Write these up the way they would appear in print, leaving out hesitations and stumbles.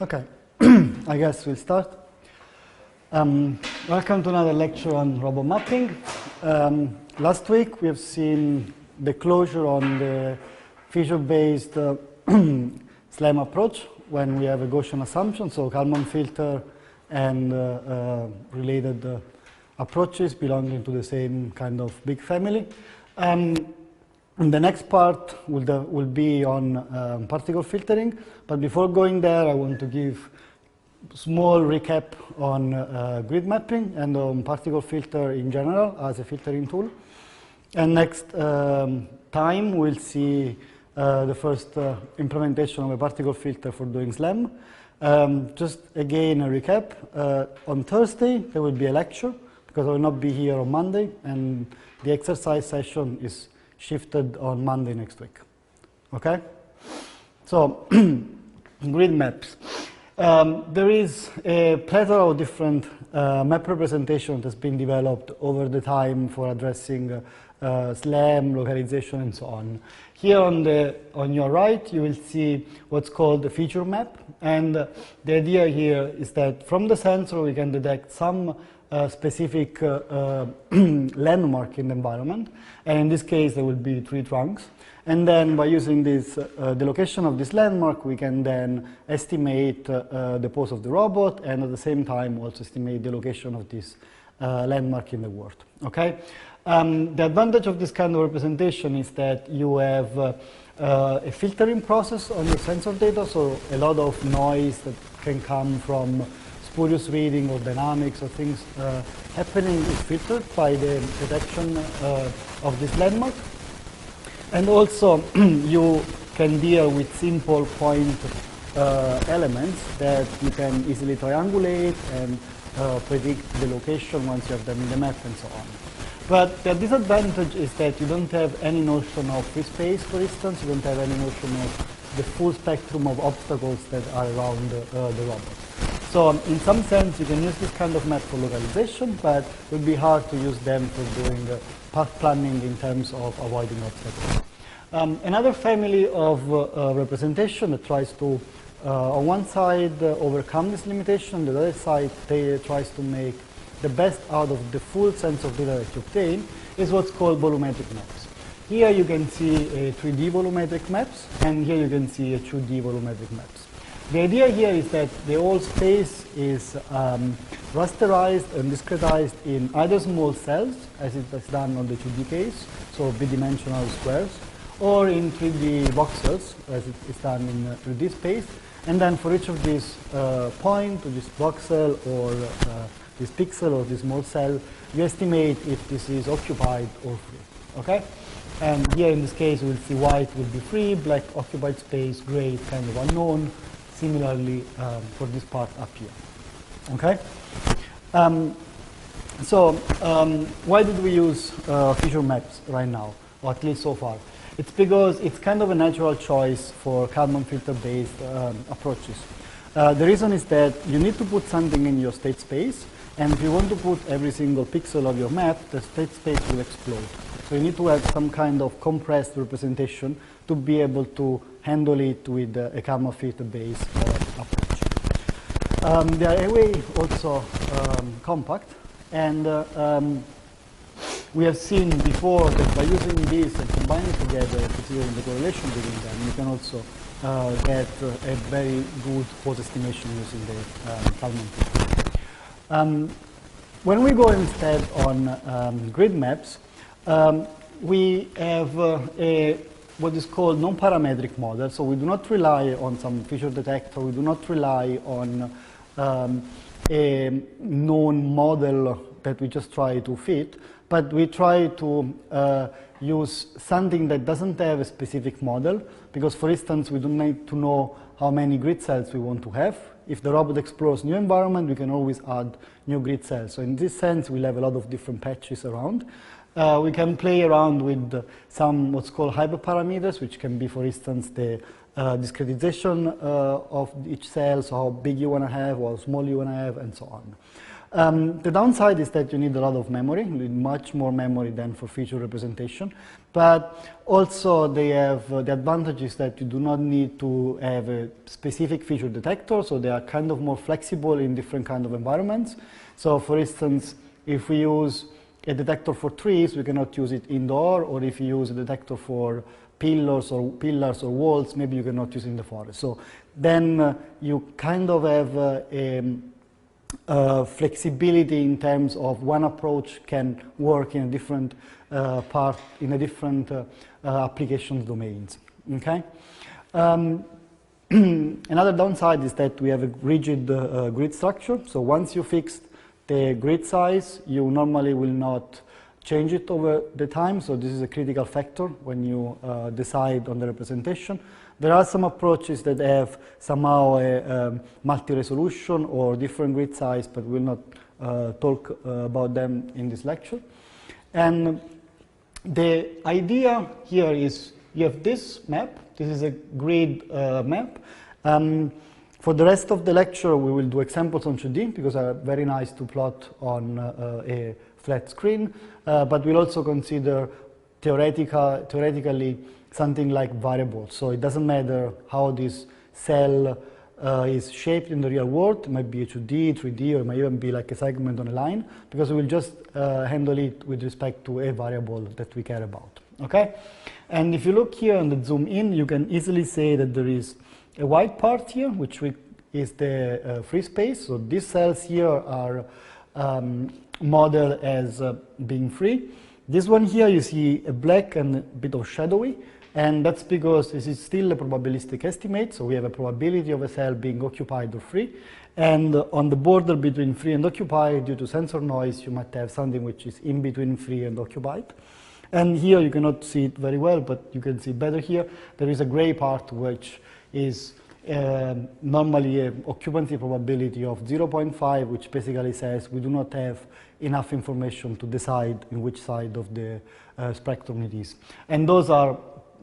Okay, I guess we'll start. Welcome to another lecture on robot mapping. Last week we have seen the closure on the feature-based SLAM approach when we have a Gaussian assumption, so Kalman filter and related approaches belonging to the same kind of big family. And the next part will be on particle filtering, but before going there, I want to give a small recap on grid mapping and on particle filter in general as a filtering tool. And next time, we'll see the first implementation of a particle filter for doing SLAM. Just again, a recap. On Thursday, there will be a lecture, because I will not be here on Monday, and the exercise session is shifted on Monday next week. Okay? So, grid maps. There is a plethora of different map representation that's been developed over the time for addressing SLAM, localization, and so on. Here on your right, you will see what's called the feature map. And the idea here is that from the sensor, we can detect some specific landmark in the environment, and in this case there will be tree trunks, and then by using this the location of this landmark, we can then estimate the pose of the robot, and at the same time also estimate the location of this landmark in the world. Okay, the advantage of this kind of representation is that you have a filtering process on your sensor data, so a lot of noise that can come from spurious reading or dynamics or things happening is filtered by the detection of this landmark. And also you can deal with simple point elements that you can easily triangulate and predict the location once you have them in the map and so on. But the disadvantage is that you don't have any notion of free space, for instance. You don't have any notion of the full spectrum of obstacles that are around the robot. So in some sense, you can use this kind of map for localization, but it would be hard to use them for doing path planning in terms of avoiding obstacles. Another family of representation that tries to, on one side, overcome this limitation, on the other side, tries to make the best out of the full sense of data that you obtain, is what's called volumetric maps. Here you can see a 3D volumetric maps, and here you can see a 2D volumetric maps. The idea here is that the whole space is rasterized and discretized in either small cells, as it is done on the 2D case, so bidimensional squares, or in 3D voxels, as it is done in 3D space. And then for each of these point, or this voxel, or this pixel, or this small cell, you estimate if this is occupied or free. Okay? And here in this case, we'll see white will be free, black occupied space, gray kind of unknown. Similarly for this part up here. Okay? Why did we use feature maps right now, or at least so far? It's because it's kind of a natural choice for Kalman filter-based approaches. The reason is that you need to put something in your state space, and if you want to put every single pixel of your map, the state space will explode. So you need to have some kind of compressed representation to be able to handle it with a Kalman filter-based approach. They are anyway also compact, and we have seen before that by using this and combining together, considering the correlation between them, you can also get a very good pose estimation using the Kalman filter. When we go instead on grid maps, we have what is called non-parametric model. So we do not rely on some feature detector. We do not rely on a known model that we just try to fit, but we try to use something that doesn't have a specific model, because for instance, we don't need to know how many grid cells we want to have. If the robot explores new environment, we can always add new grid cells. So in this sense, we'll have a lot of different patches around. We can play around with some what's called hyperparameters, which can be, for instance, the discretization of each cell, so how big you want to have, or how small you want to have, and so The downside is that you need a lot of memory, you need much more memory than for feature representation. But also they have the advantage is that you do not need to have a specific feature detector, so they are kind of more flexible in different kind of environments. So for instance, if we use a detector for trees, we cannot use it indoor, or if you use a detector for pillars or walls, maybe you cannot use it in the forest. So then you kind of have flexibility in terms of one approach can work in a different application domains. Okay. Another downside is that we have a rigid grid structure. So once you fixed the grid size, you normally will not change it over the time. So this is a critical factor when you decide on the representation. There are some approaches that have somehow a multi-resolution or different grid size, but we'll not talk about them in this lecture. And the idea here is you have this map. This is a grid map. For the rest of the lecture, we will do examples on 2D because are very nice to plot on a flat screen. But we'll also consider theoretically something like variables. So it doesn't matter how this cell is shaped in the real world. It might be a 2D, 3D, or it might even be like a segment on a line, because we'll just handle it with respect to a variable that we care about. Okay? And if you look here and the zoom in, you can easily say that there is a white part here, which is the free space. So these cells here are modeled as being free. This one here, you see a black and a bit of shadowy, and that's because this is still a probabilistic estimate. So we have a probability of a cell being occupied or free. And on the border between free and occupied, due to sensor noise, you might have something which is in between free and occupied. And here you cannot see it very well, but you can see better here. There is a gray part which is normally an occupancy probability of 0.5, which basically says we do not have enough information to decide in which side of the spectrum it is. And those are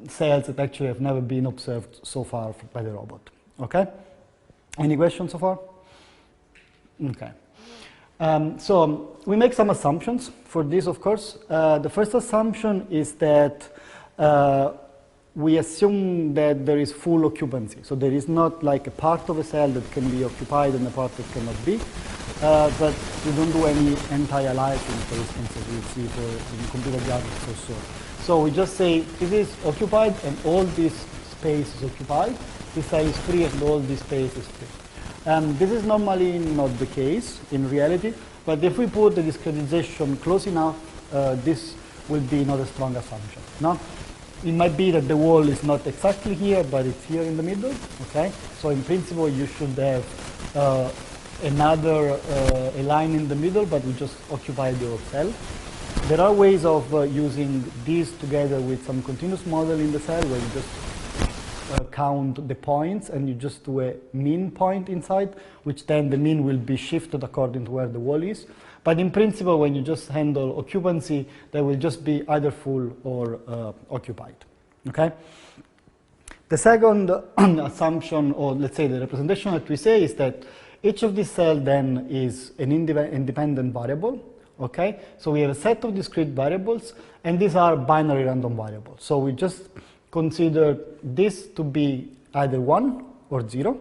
cells that actually have never been observed so far by the robot. Okay? Any questions so far? Okay. So we make some assumptions for this, of course. The first assumption is that we assume that there is full occupancy. So there is not like a part of a cell that can be occupied and a part that cannot be. But we don't do any anti-aliasing, for instance, as we see for in computer graphics or so. So we just say this is occupied and all this space is occupied. This cell is free and all this space is free. This is normally not the case in reality, but if we put the discretization close enough, this will be not a strong assumption. No? It might be that the wall is not exactly here, but it's here in the middle. Okay, so in principle you should have another a line in the middle, but we just occupy the whole cell. There are ways of using these together with some continuous model in the cell where you just count the points and you just do a mean point inside, which then the mean will be shifted according to where the wall is. But in principle, when you just handle occupancy, they will just be either full or occupied. Okay? The second assumption, or let's say the representation that we say, is that each of these cells then is an independent variable. Okay? So we have a set of discrete variables, and these are binary random variables. So we just consider this to be either 1 or 0,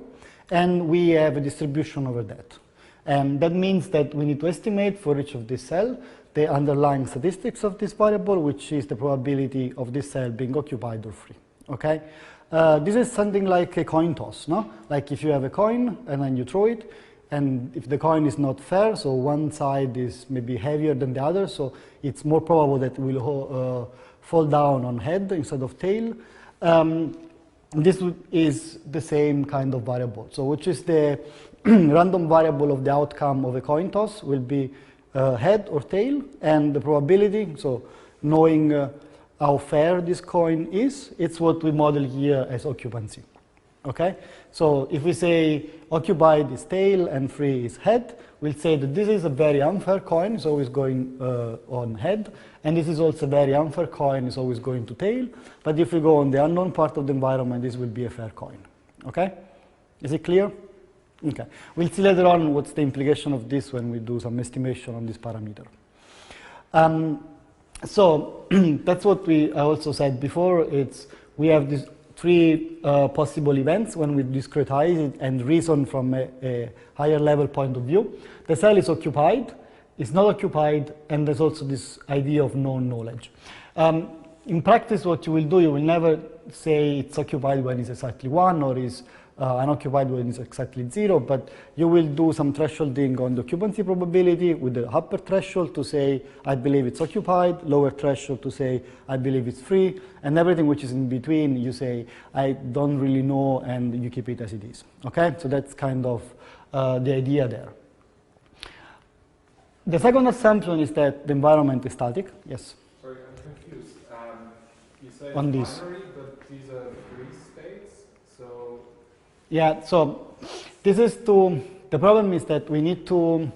and we have a distribution over that. And that means that we need to estimate for each of these cells the underlying statistics of this variable, which is the probability of this cell being occupied or free. Okay? This is something like a coin toss, no? Like if you have a coin and then you throw it, and if the coin is not fair, so one side is maybe heavier than the other, so it's more probable that it will fall down on head instead of tail. This is the same kind of variable. So which is the random variable of the outcome of a coin toss will be head or tail, and the probability, so knowing how fair this coin is, it's what we model here as occupancy. Okay? So if we say occupied is tail and free is head, we'll say that this is a very unfair coin, it's always going on head, and this is also a very unfair coin, it's always going to tail. But if we go on the unknown part of the environment, this will be a fair coin. Okay? Is it clear? Okay, we'll see later on what's the implication of this when we do some estimation on this parameter. So that's what I also said before. We have these three possible events when we discretize it and reason from a higher level point of view. The cell is occupied, it's not occupied, and there's also this idea of known knowledge. In practice, what you will do, you will never say it's occupied when it's exactly 1 or is unoccupied when it's exactly 0, but you will do some thresholding on the occupancy probability with the upper threshold to say, I believe it's occupied, lower threshold to say, I believe it's free, and everything which is in between, you say, I don't really know, and you keep it as it is. Okay, so that's kind of the idea there. The second assumption is that the environment is static. Yes? Sorry, I'm confused. You say On it's this. binary, but these are free states, so... Yeah, so this is the problem is that we need to,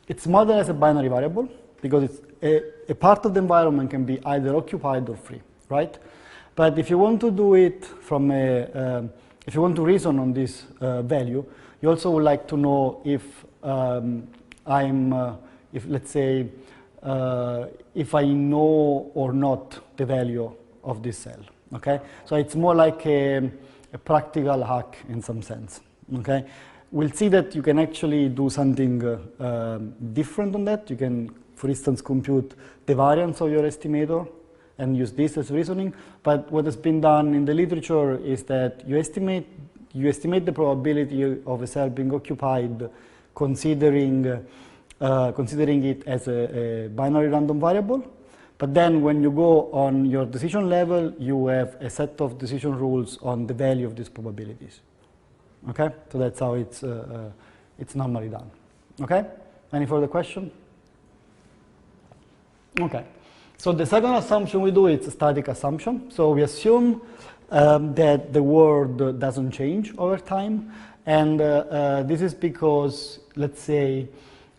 it's modeled as a binary variable because it's a part of the environment can be either occupied or free, right? But if you want to do it from if you want to reason on this value, you also would like to know if if let's say, if I know or not the value of this cell, okay? So it's more like a practical hack in some sense, okay? We'll see that you can actually do something different on that. You can, for instance, compute the variance of your estimator and use this as reasoning. But what has been done in the literature is that you estimate the probability of a cell being occupied considering it as a binary random variable. But then when you go on your decision level, you have a set of decision rules on the value of these probabilities. Okay? So that's how it's normally done. Okay? Any further question? Okay. So the second assumption we do is a static assumption. So we assume that the world doesn't change over time. And this is because, let's say,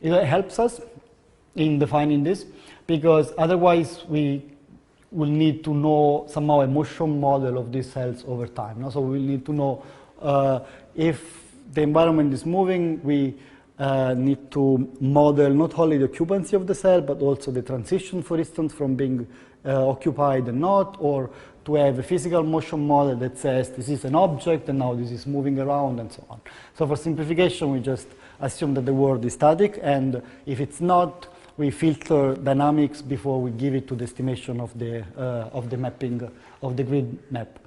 it helps us in defining this, because otherwise we will need to know somehow a motion model of these cells over time. No? So we will need to know if the environment is moving, we need to model not only the occupancy of the cell, but also the transition, for instance, from being occupied and not, or to have a physical motion model that says this is an object and now this is moving around and so on. So for simplification, we just assume that the world is static, and if it's not, we filter dynamics before we give it to the estimation of the mapping of the grid map.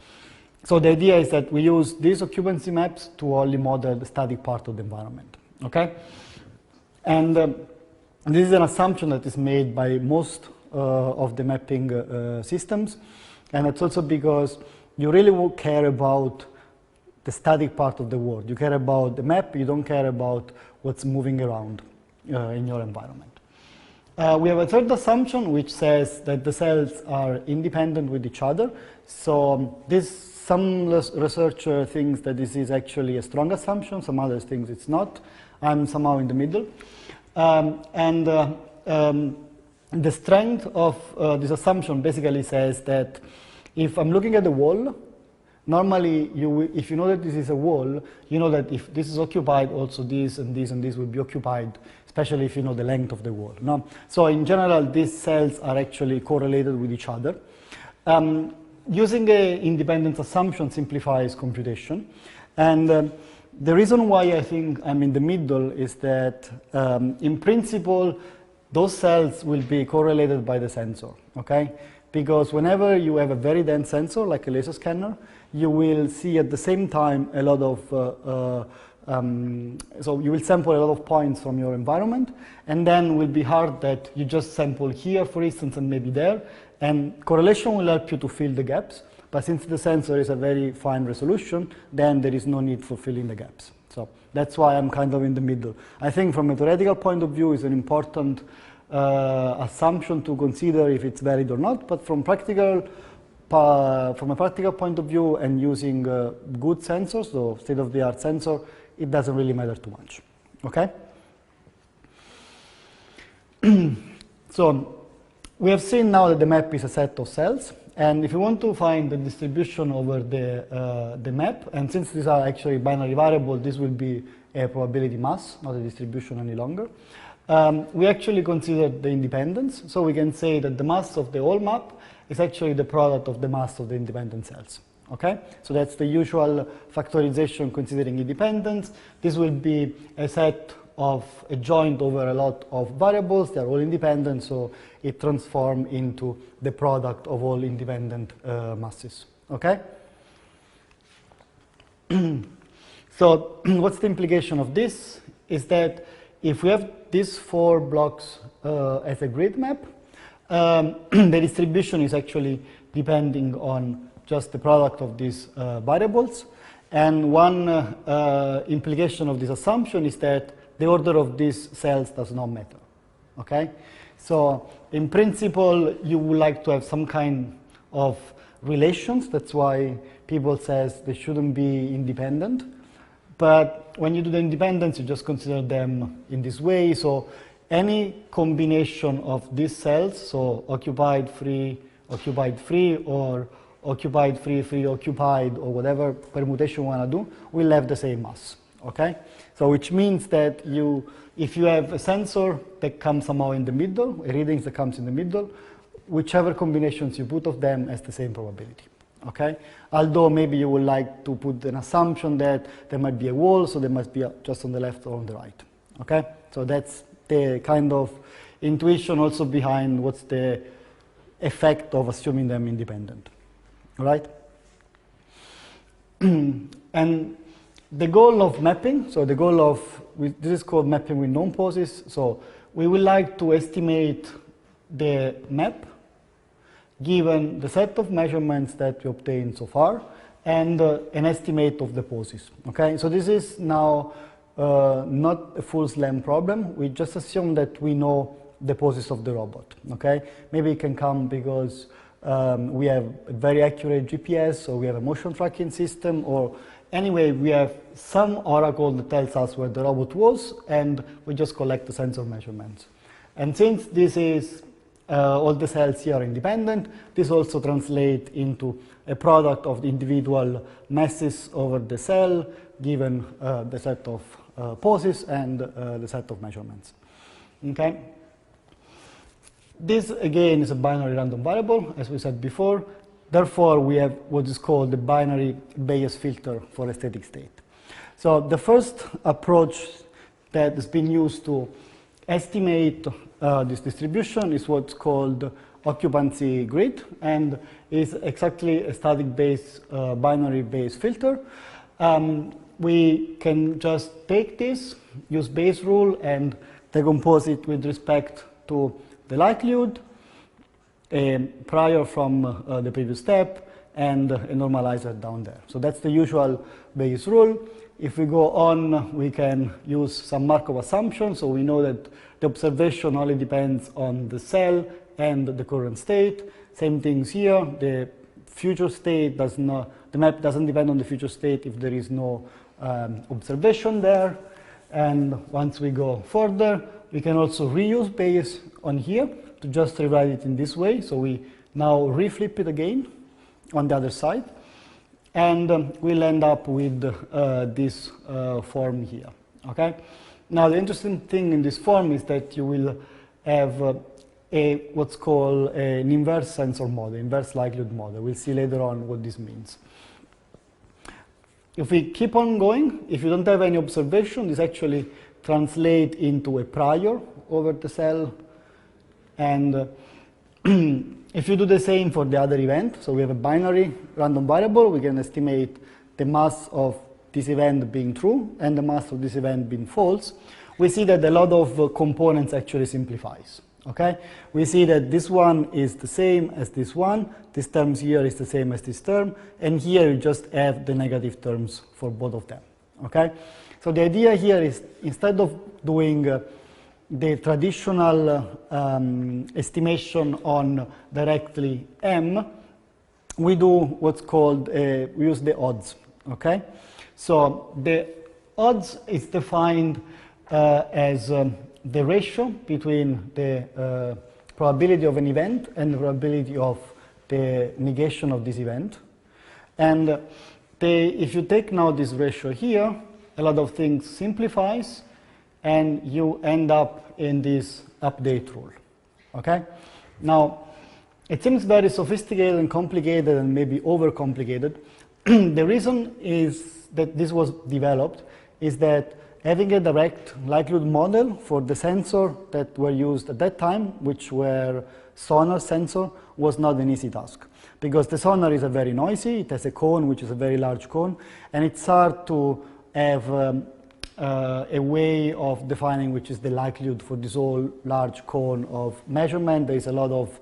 So the idea is that we use these occupancy maps to only model the static part of the environment. Okay, and this is an assumption that is made by most of the mapping systems, and it's also because you really won't care about the static part of the world. You care about the map. You don't care about what's moving around in your environment. We have a third assumption which says that the cells are independent with each other. So some researcher thinks that this is actually a strong assumption, some others think it's not. I'm somehow in the middle. The strength of this assumption basically says that if I'm looking at the wall, normally if you know that this is a wall, you know that if this is occupied, also this and this and this will be occupied, especially if you know the length of the wall. No? So in general, these cells are actually correlated with each other. Using an independence assumption simplifies computation. And the reason why I think I'm in the middle is that in principle, those cells will be correlated by the sensor, okay? Because whenever you have a very dense sensor, like a laser scanner, you will see at the same time a lot of, so you will sample a lot of points from your environment, and then it will be hard that you just sample here, for instance, and maybe there, and correlation will help you to fill the gaps, but since the sensor is a very fine resolution, then there is no need for filling the gaps. So that's why I'm kind of in the middle. I think from a theoretical point of view, it's an important assumption to consider if it's valid or not, but from a practical point of view and using good sensors, so state-of-the-art sensor, it doesn't really matter too much. Okay? So we have seen now that the map is a set of cells, And if you want to find the distribution over the map, and since these are actually binary variables, this will be a probability mass, not a distribution any longer. We actually consider the independence, so we can say that the mass of the whole map is actually the product of the mass of the independent cells. Okay, so that's the usual factorization considering independence. This will be a set of a joint over a lot of variables. They are all independent, so it transforms into the product of all independent masses. Okay. So what's the implication of this? Is that if we have these 4 blocks as a grid map, the distribution is actually depending on just the product of these variables. And one implication of this assumption is that the order of these cells does not matter. Okay? So in principle, you would like to have some kind of relations. That's why people says they shouldn't be independent. But when you do the independence, you just consider them in this way. So any combination of these cells, so occupied, free, or occupied, free, free, occupied, or whatever permutation you want to do, will have the same mass. Okay? So which means that if you have a sensor that comes somehow in the middle, a readings that comes in the middle, whichever combinations you put of them has the same probability. Okay? Although maybe you would like to put an assumption that there might be a wall, so they must be just on the left or on the right. Okay? So that's the kind of intuition also behind what's the effect of assuming them independent. Right? And the goal of mapping, so the goal of, this is called mapping with known poses. So we would like to estimate the map given the set of measurements that we obtained so far and an estimate of the poses. Okay, so this is now not a full SLAM problem. We just assume that we know the poses of the robot. Okay, maybe it can come because we have a very accurate GPS, or we have a motion tracking system, or anyway, we have some oracle that tells us where the robot was, and we just collect the sensor measurements. And since this is all the cells here are independent, this also translates into a product of the individual masses over the cell, given the set of poses and the set of measurements. Okay. This again is a binary random variable, as we said before. Therefore, we have what is called the binary Bayes filter for a static state. So the first approach that has been used to estimate this distribution is what's called occupancy grid, and is exactly a static Bayes binary Bayes filter. We can just take this, use Bayes rule, and decompose it with respect to the likelihood, prior from the previous step, and a normalizer down there. So that's the usual Bayes rule. If we go on, we can use some Markov assumption. So we know that the observation only depends on the cell and the current state. Same things here. The future state does not, the map doesn't depend on the future state if there is no observation there. And once we go further, we can also reuse Bayes on here to just rewrite it in this way. So we now reflip it again on the other side, and we'll end up with this form here. Okay. Now the interesting thing in this form is that you will have what's called an inverse sensor model, inverse likelihood model. We'll see later on what this means. If we keep on going, if you don't have any observation, this actually translates into a prior over the cell. And if you do the same for the other event, so we have a binary random variable, we can estimate the mass of this event being true and the mass of this event being false. We see that a lot of components actually simplifies. Okay, we see that this one is the same as this one, this term here is the same as this term, and here you just have the negative terms for both of them. Okay, so the idea here is instead of doing the traditional estimation on directly M, we do what's called, we use the odds. Okay, so the odds is defined as the ratio between the probability of an event and the probability of the negation of this event. And if you take now this ratio here, a lot of things simplifies, and you end up in this update rule. Okay? Now, it seems very sophisticated and complicated and maybe overcomplicated. The reason is that this was developed is that having a direct likelihood model for the sensor that were used at that time, which were sonar sensor, was not an easy task. Because the sonar is very noisy, it has a cone, which is a very large cone, and it's hard to have a way of defining which is the likelihood for this whole large cone of measurement. There is a lot of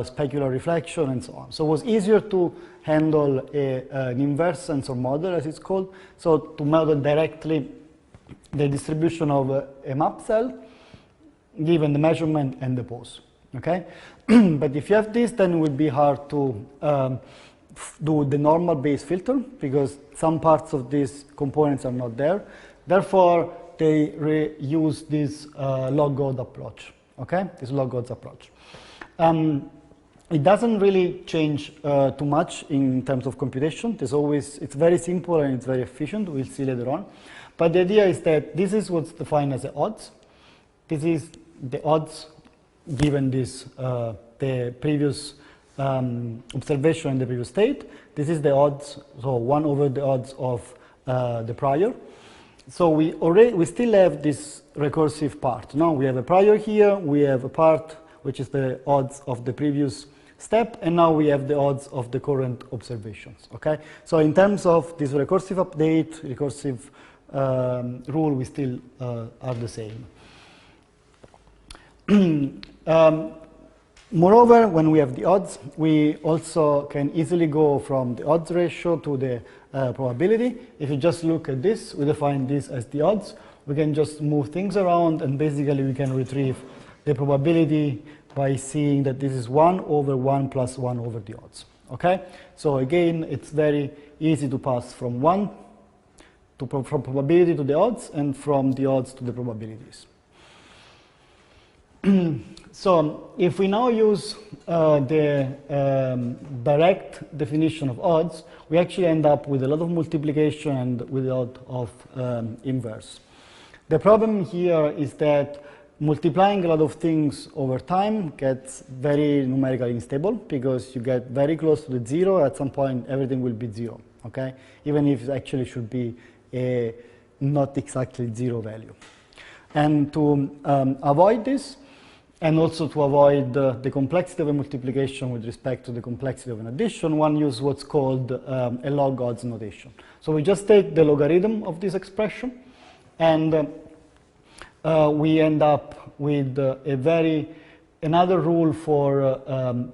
specular reflection and so on. So it was easier to handle an inverse sensor model, as it's called, so to model directly the distribution of a map cell given the measurement and the pose. Okay? But if you have this, then it would be hard to do the normal base filter because some parts of these components are not there. Therefore, they use this log odds approach. Okay? This log odds approach. It doesn't really change too much in terms of computation. It's very simple and it's very efficient. We'll see later on. But the idea is that this is what's defined as the odds. This is the odds given this the previous observation in the previous state. This is the odds, so 1 over the odds of the prior. So we still have this recursive part. Now we have a prior here, we have a part which is the odds of the previous step, and now we have the odds of the current observations. Okay? So in terms of this recursive update, recursive rule, we still are the same. Moreover, when we have the odds, we also can easily go from the odds ratio to the probability. If you just look at this, we define this as the odds. We can just move things around, and basically we can retrieve the probability by seeing that this is 1 over 1 plus 1 over the odds. Okay? So again, it's very easy to pass from from probability to the odds, and from the odds to the probabilities. So if we now use the direct definition of odds, we actually end up with a lot of multiplication and with a lot of inverse. The problem here is that multiplying a lot of things over time gets very numerically unstable because you get very close to the 0. At some point, everything will be 0. Okay? Even if it actually should be a not exactly 0 value. And to avoid this, and also to avoid the complexity of a multiplication with respect to the complexity of an addition, one uses what's called a log odds notation. So we just take the logarithm of this expression, and we end up with another rule for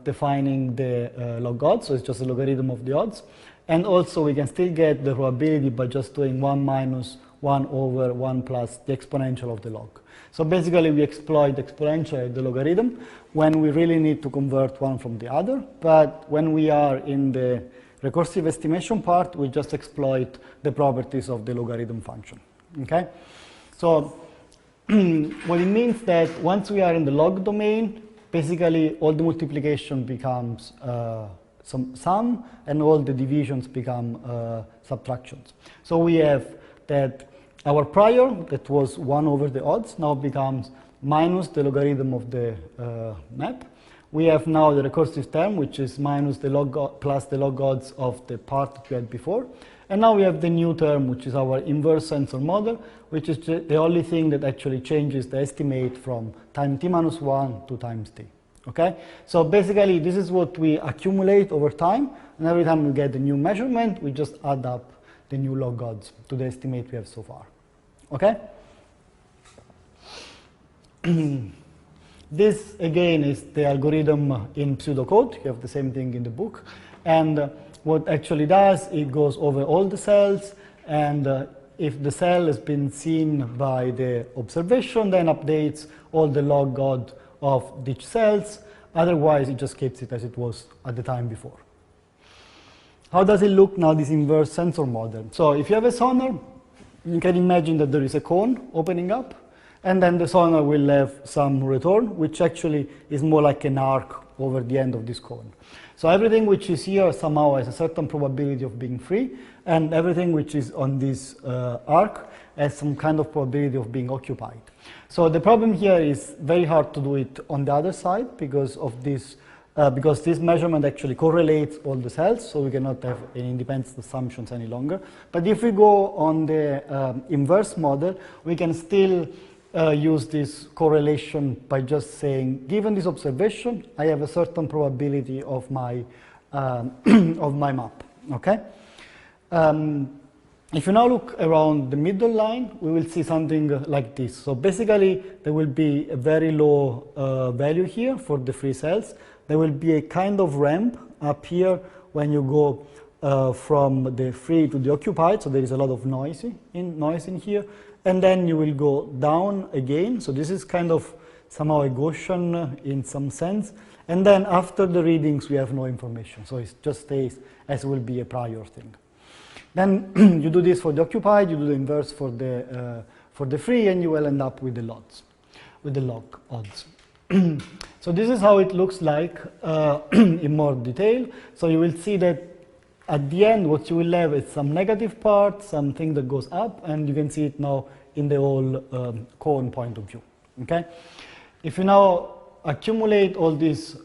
defining the log odds. So it's just a logarithm of the odds. And also we can still get the probability by just doing 1 minus 1 over 1 plus the exponential of the log. So basically we exploit exponential the logarithm when we really need to convert one from the other. But when we are in the recursive estimation part, we just exploit the properties of the logarithm function. Okay? So what it means that once we are in the log domain, basically all the multiplication becomes some sum, and all the divisions become subtractions. So we have that our prior, that was 1 over the odds, now becomes minus the logarithm of the map. We have now the recursive term, which is minus the log plus the log odds of the part that we had before. And now we have the new term, which is our inverse sensor model, which is the only thing that actually changes the estimate from time t minus 1 to times t. Okay? So basically, this is what we accumulate over time, and every time we get a new measurement, we just add up the new log odds to the estimate we have so far. Okay? This, again, is the algorithm in pseudocode. You have the same thing in the book. And what actually does, it goes over all the cells, and if the cell has been seen by the observation, then updates all the log odds of each cells. Otherwise, it just keeps it as it was at the time before. How does it look now, this inverse sensor model? So if you have a sonar, you can imagine that there is a cone opening up, and then the sonar will have some return, which actually is more like an arc over the end of this cone. So everything which is here somehow has a certain probability of being free, and everything which is on this arc has some kind of probability of being occupied. So the problem here is very hard to do it on the other side because of this, because this measurement actually correlates all the cells, so we cannot have any independent assumptions any longer. But if we go on the inverse model, we can still use this correlation by just saying, given this observation, I have a certain probability of my of my map. Okay. If you now look around the middle line, we will see something like this. So basically, there will be a very low value here for the free cells. There will be a kind of ramp up here when you go from the free to the occupied. So there is a lot of noise in here. And then you will go down again. So this is kind of somehow a Gaussian in some sense. And then after the readings, we have no information. So it just stays as will be a prior thing. Then you do this for the occupied, you do the inverse for the free, and you will end up with the logs, with the log odds. So this is how it looks like in more detail. So you will see that at the end, what you will have is some negative part, something that goes up, and you can see it now in the whole cone point of view. Okay. If you now accumulate all this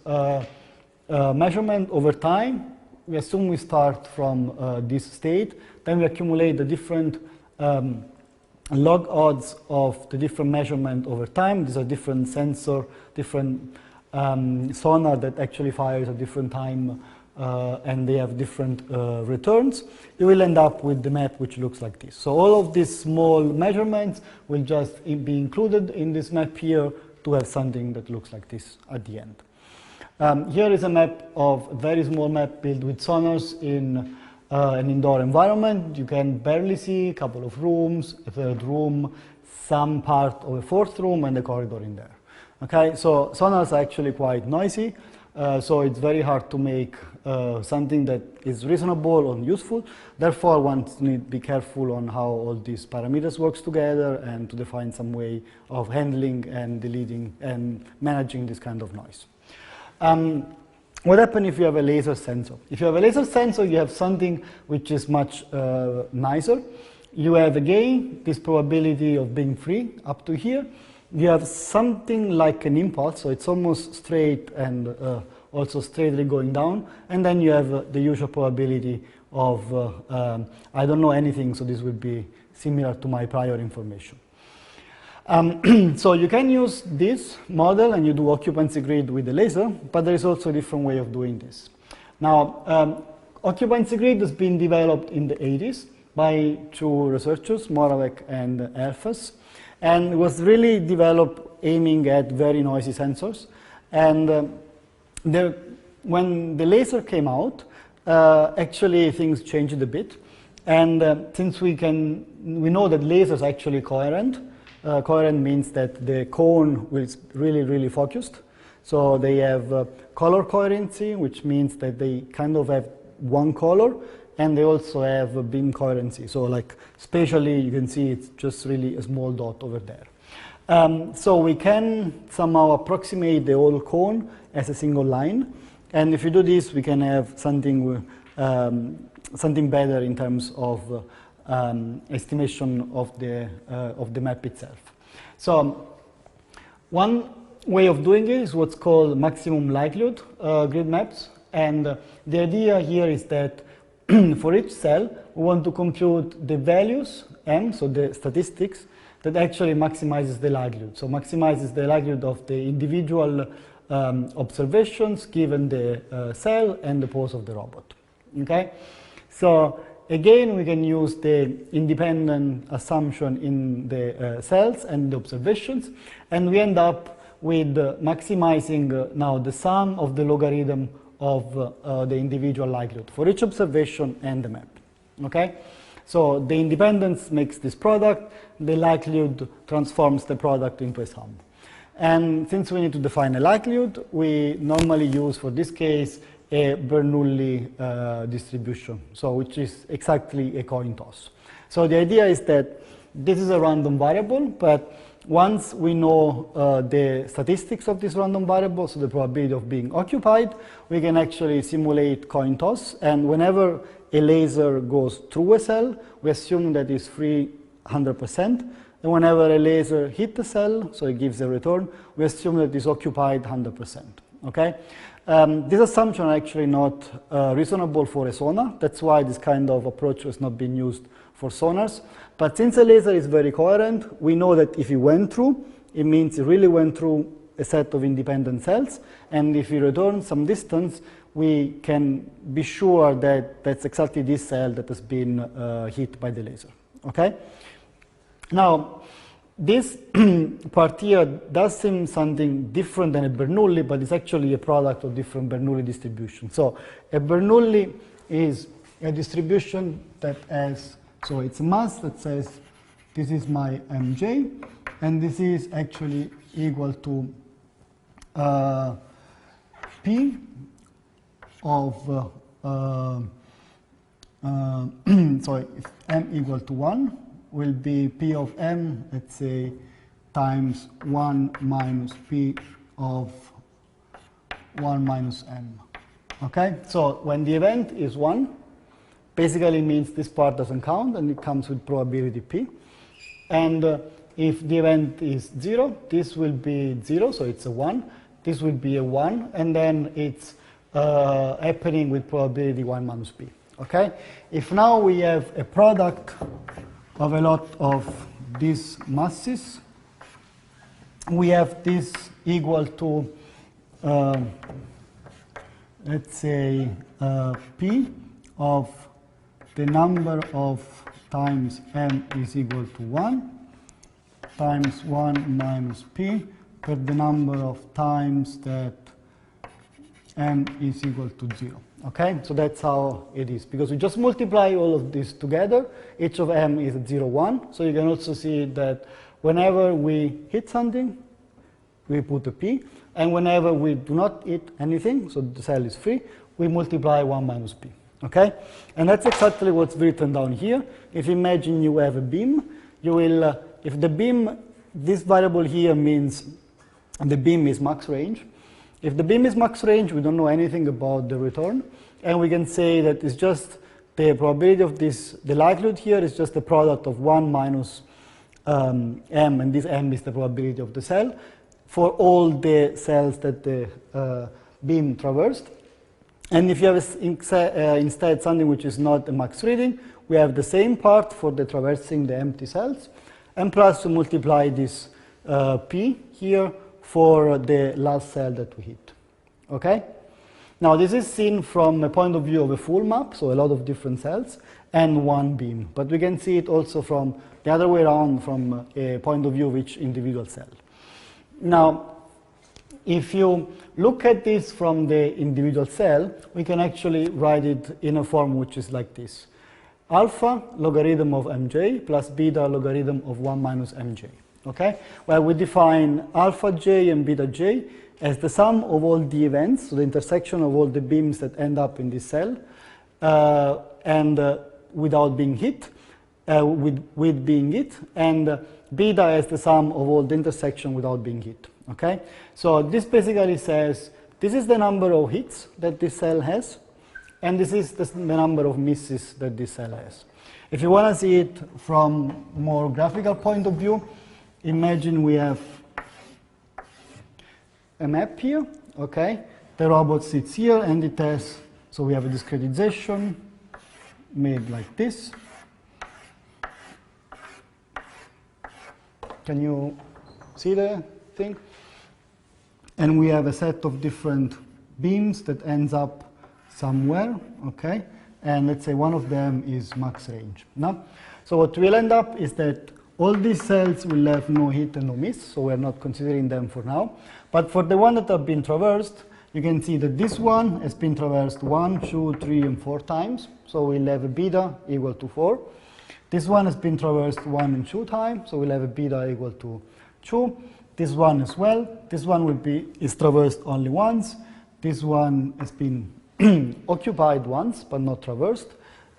measurement over time, we assume we start from this state, then we accumulate the different log odds of the different measurement over time. These are different sensor, different sonar that actually fires at different time, and they have different returns. You will end up with the map which looks like this. So all of these small measurements will just be included in this map here to have something that looks like this at the end. Here is a map of a very small map built with sonars in an indoor environment. You can barely see a couple of rooms, a third room, some part of a fourth room, and a corridor in there. Okay, so sonars are actually quite noisy, so it's very hard to make something that is reasonable or useful. Therefore, one needs to be careful on how all these parameters works together and to define some way of handling and deleting and managing this kind of noise. What happens if you have a laser sensor? If you have a laser sensor, you have something which is much nicer. You have again this probability of being free up to here. You have something like an impulse, so it's almost straight and also straightly going down. And then you have the usual probability of, I don't know anything, so this would be similar to my prior information. So you can use this model and you do occupancy grid with the laser, but there is also a different way of doing this. Now, occupancy grid has been developed in the 80s by two researchers, Moravec and Elfes, and it was really developed aiming at very noisy sensors. And when the laser came out, actually things changed a bit. And since we know that lasers are actually coherent. Coherent means that the cone is really, really focused. So they have color coherency, which means that they kind of have one color, and they also have beam coherency. So like spatially, you can see it's just really a small dot over there. So we can somehow approximate the whole cone as a single line. And if you do this, we can have something better in terms of estimation of the map itself. So one way of doing it is what's called maximum likelihood grid maps. And the idea here is that for each cell, we want to compute the values, M, so the statistics, that actually maximizes the likelihood. So maximizes the likelihood of the individual observations given the cell and the pose of the robot. Okay? So again, we can use the independent assumption in the cells and the observations, and we end up with maximizing now the sum of the logarithm of the individual likelihood for each observation and the map. Okay? So the independence makes this product, the likelihood transforms the product into a sum. And since we need to define a likelihood, we normally use, for this case, a Bernoulli distribution, so which is exactly a coin toss. So the idea is that this is a random variable, but once we know the statistics of this random variable, so the probability of being occupied, we can actually simulate coin toss. And whenever a laser goes through a cell, we assume that it's free 100%. And whenever a laser hits the cell, so it gives a return, we assume that it's occupied 100%. Okay? This assumption are actually not reasonable for a sonar. That's why this kind of approach has not been used for sonars. But since a laser is very coherent, we know that if it went through, it means it really went through a set of independent cells. And if we return some distance, we can be sure that that's exactly this cell that has been hit by the laser. Okay? Now, this part here does seem something different than a Bernoulli, but it's actually a product of different Bernoulli distributions. So a Bernoulli is a distribution that has, so it's a mass that says this is my mj, and this is actually equal to p of, so if m equal to 1, will be p of m, let's say, times 1 minus p of 1 minus m. Okay? So when the event is 1, basically means this part doesn't count, and it comes with probability p. And if the event is 0, this will be 0, so it's a 1. This will be a 1, and then it's happening with probability 1 minus p. Okay? If now we have a product of a lot of these masses, we have this equal to, let's say, p of the number of times m is equal to 1 times 1 minus p per the number of times that m is equal to 0. Okay, so that's how it is, because we just multiply all of this together. Each of m is at 0, 1. So you can also see that whenever we hit something, we put a p, and whenever we do not hit anything, so the cell is free, we multiply 1 minus p. Okay, and that's exactly what's written down here. If you imagine you have a beam, you will, if the beam, this variable here means the beam is max range. If the beam is max range, we don't know anything about the return, and we can say that it's just the probability of this, the likelihood here is just the product of 1 minus m, and this m is the probability of the cell for all the cells that the beam traversed. And if you have instead something which is not a max reading, we have the same part for the traversing the empty cells, and plus to multiply this p here for the last cell that we hit. Okay? Now this is seen from a point of view of a full map, so a lot of different cells and one beam. But we can see it also from the other way around, from a point of view of each individual cell. Now, if you look at this from the individual cell, we can actually write it in a form which is like this. Alpha logarithm of mj plus beta logarithm of 1 minus mj. Okay? Well, we define alpha j and beta j as the sum of all the events, so the intersection of all the beams that end up in this cell, and without being hit, with being hit, and beta as the sum of all the intersection without being hit. Okay? So this basically says this is the number of hits that this cell has, and this is the number of misses that this cell has. If you want to see it from a more graphical point of view, imagine we have a map here, okay? The robot sits here and it has, so we have a discretization made like this. Can you see the thing? And we have a set of different beams that ends up somewhere, okay? And let's say one of them is max range. No? So what will end up is that all these cells will have no hit and no miss, so we're not considering them for now. But for the one that have been traversed, you can see that this one has been traversed 1, 2, 3, and 4 times. So we'll have a beta equal to 4. This one has been traversed 1 and 2 times, so we'll have a beta equal to 2. This one as well. This one is traversed only once. This one has been occupied once, but not traversed.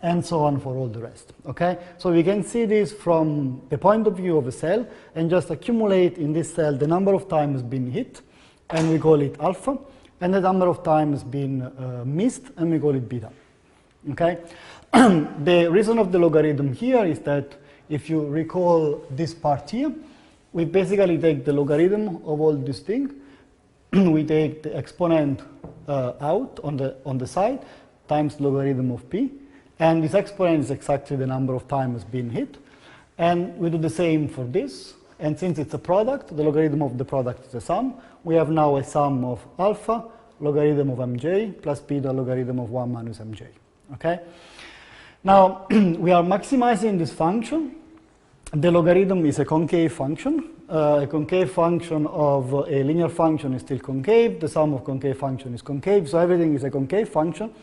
and so on for all the rest. Okay? So we can see this from the point of view of a cell and just accumulate in this cell the number of times been hit, and we call it alpha, and the number of times been missed, and we call it beta. Okay? The reason of the logarithm here is that if you recall this part here, we basically take the logarithm of all these things. We take the exponent out on the side times logarithm of p, and this exponent is exactly the number of times being hit. And we do the same for this. And since it's a product, the logarithm of the product is a sum. We have now a sum of alpha logarithm of mj plus beta logarithm of 1 minus mj. Okay? Now, we are maximizing this function. The logarithm is a concave function. A concave function of a linear function is still concave. The sum of concave function is concave. So everything is a concave function.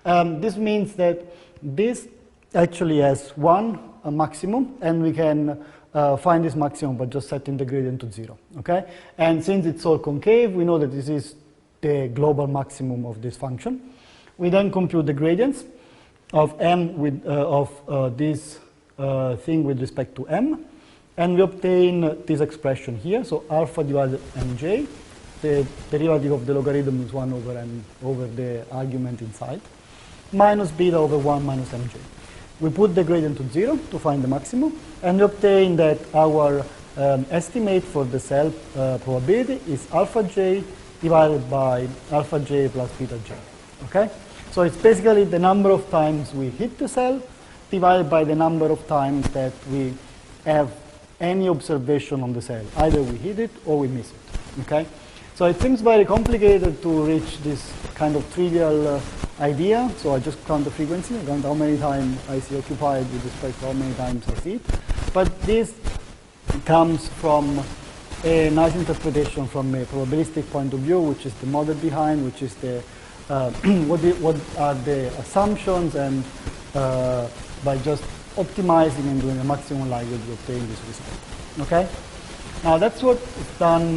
This means that this actually has a maximum, and we can find this maximum by just setting the gradient to 0. Okay? And since it's all concave, we know that this is the global maximum of this function. We then compute the gradients of m with this thing with respect to m, and we obtain this expression here. So alpha divided mj, the derivative of the logarithm is 1 over m over the argument inside, minus beta over 1 minus mj. We put the gradient to 0 to find the maximum, and we obtain that our estimate for the cell probability is alpha j divided by alpha j plus beta j. Okay? So it's basically the number of times we hit the cell divided by the number of times that we have any observation on the cell. Either we hit it or we miss it. Okay? So it seems very complicated to reach this kind of trivial idea. So I just count the frequency. I count how many times I see occupied with respect to how many times I see it. But this comes from a nice interpretation from a probabilistic point of view, which is the model behind, which is the what are the assumptions, and by just optimizing and doing a maximum likelihood, we obtain this result. Okay? Now that's what is done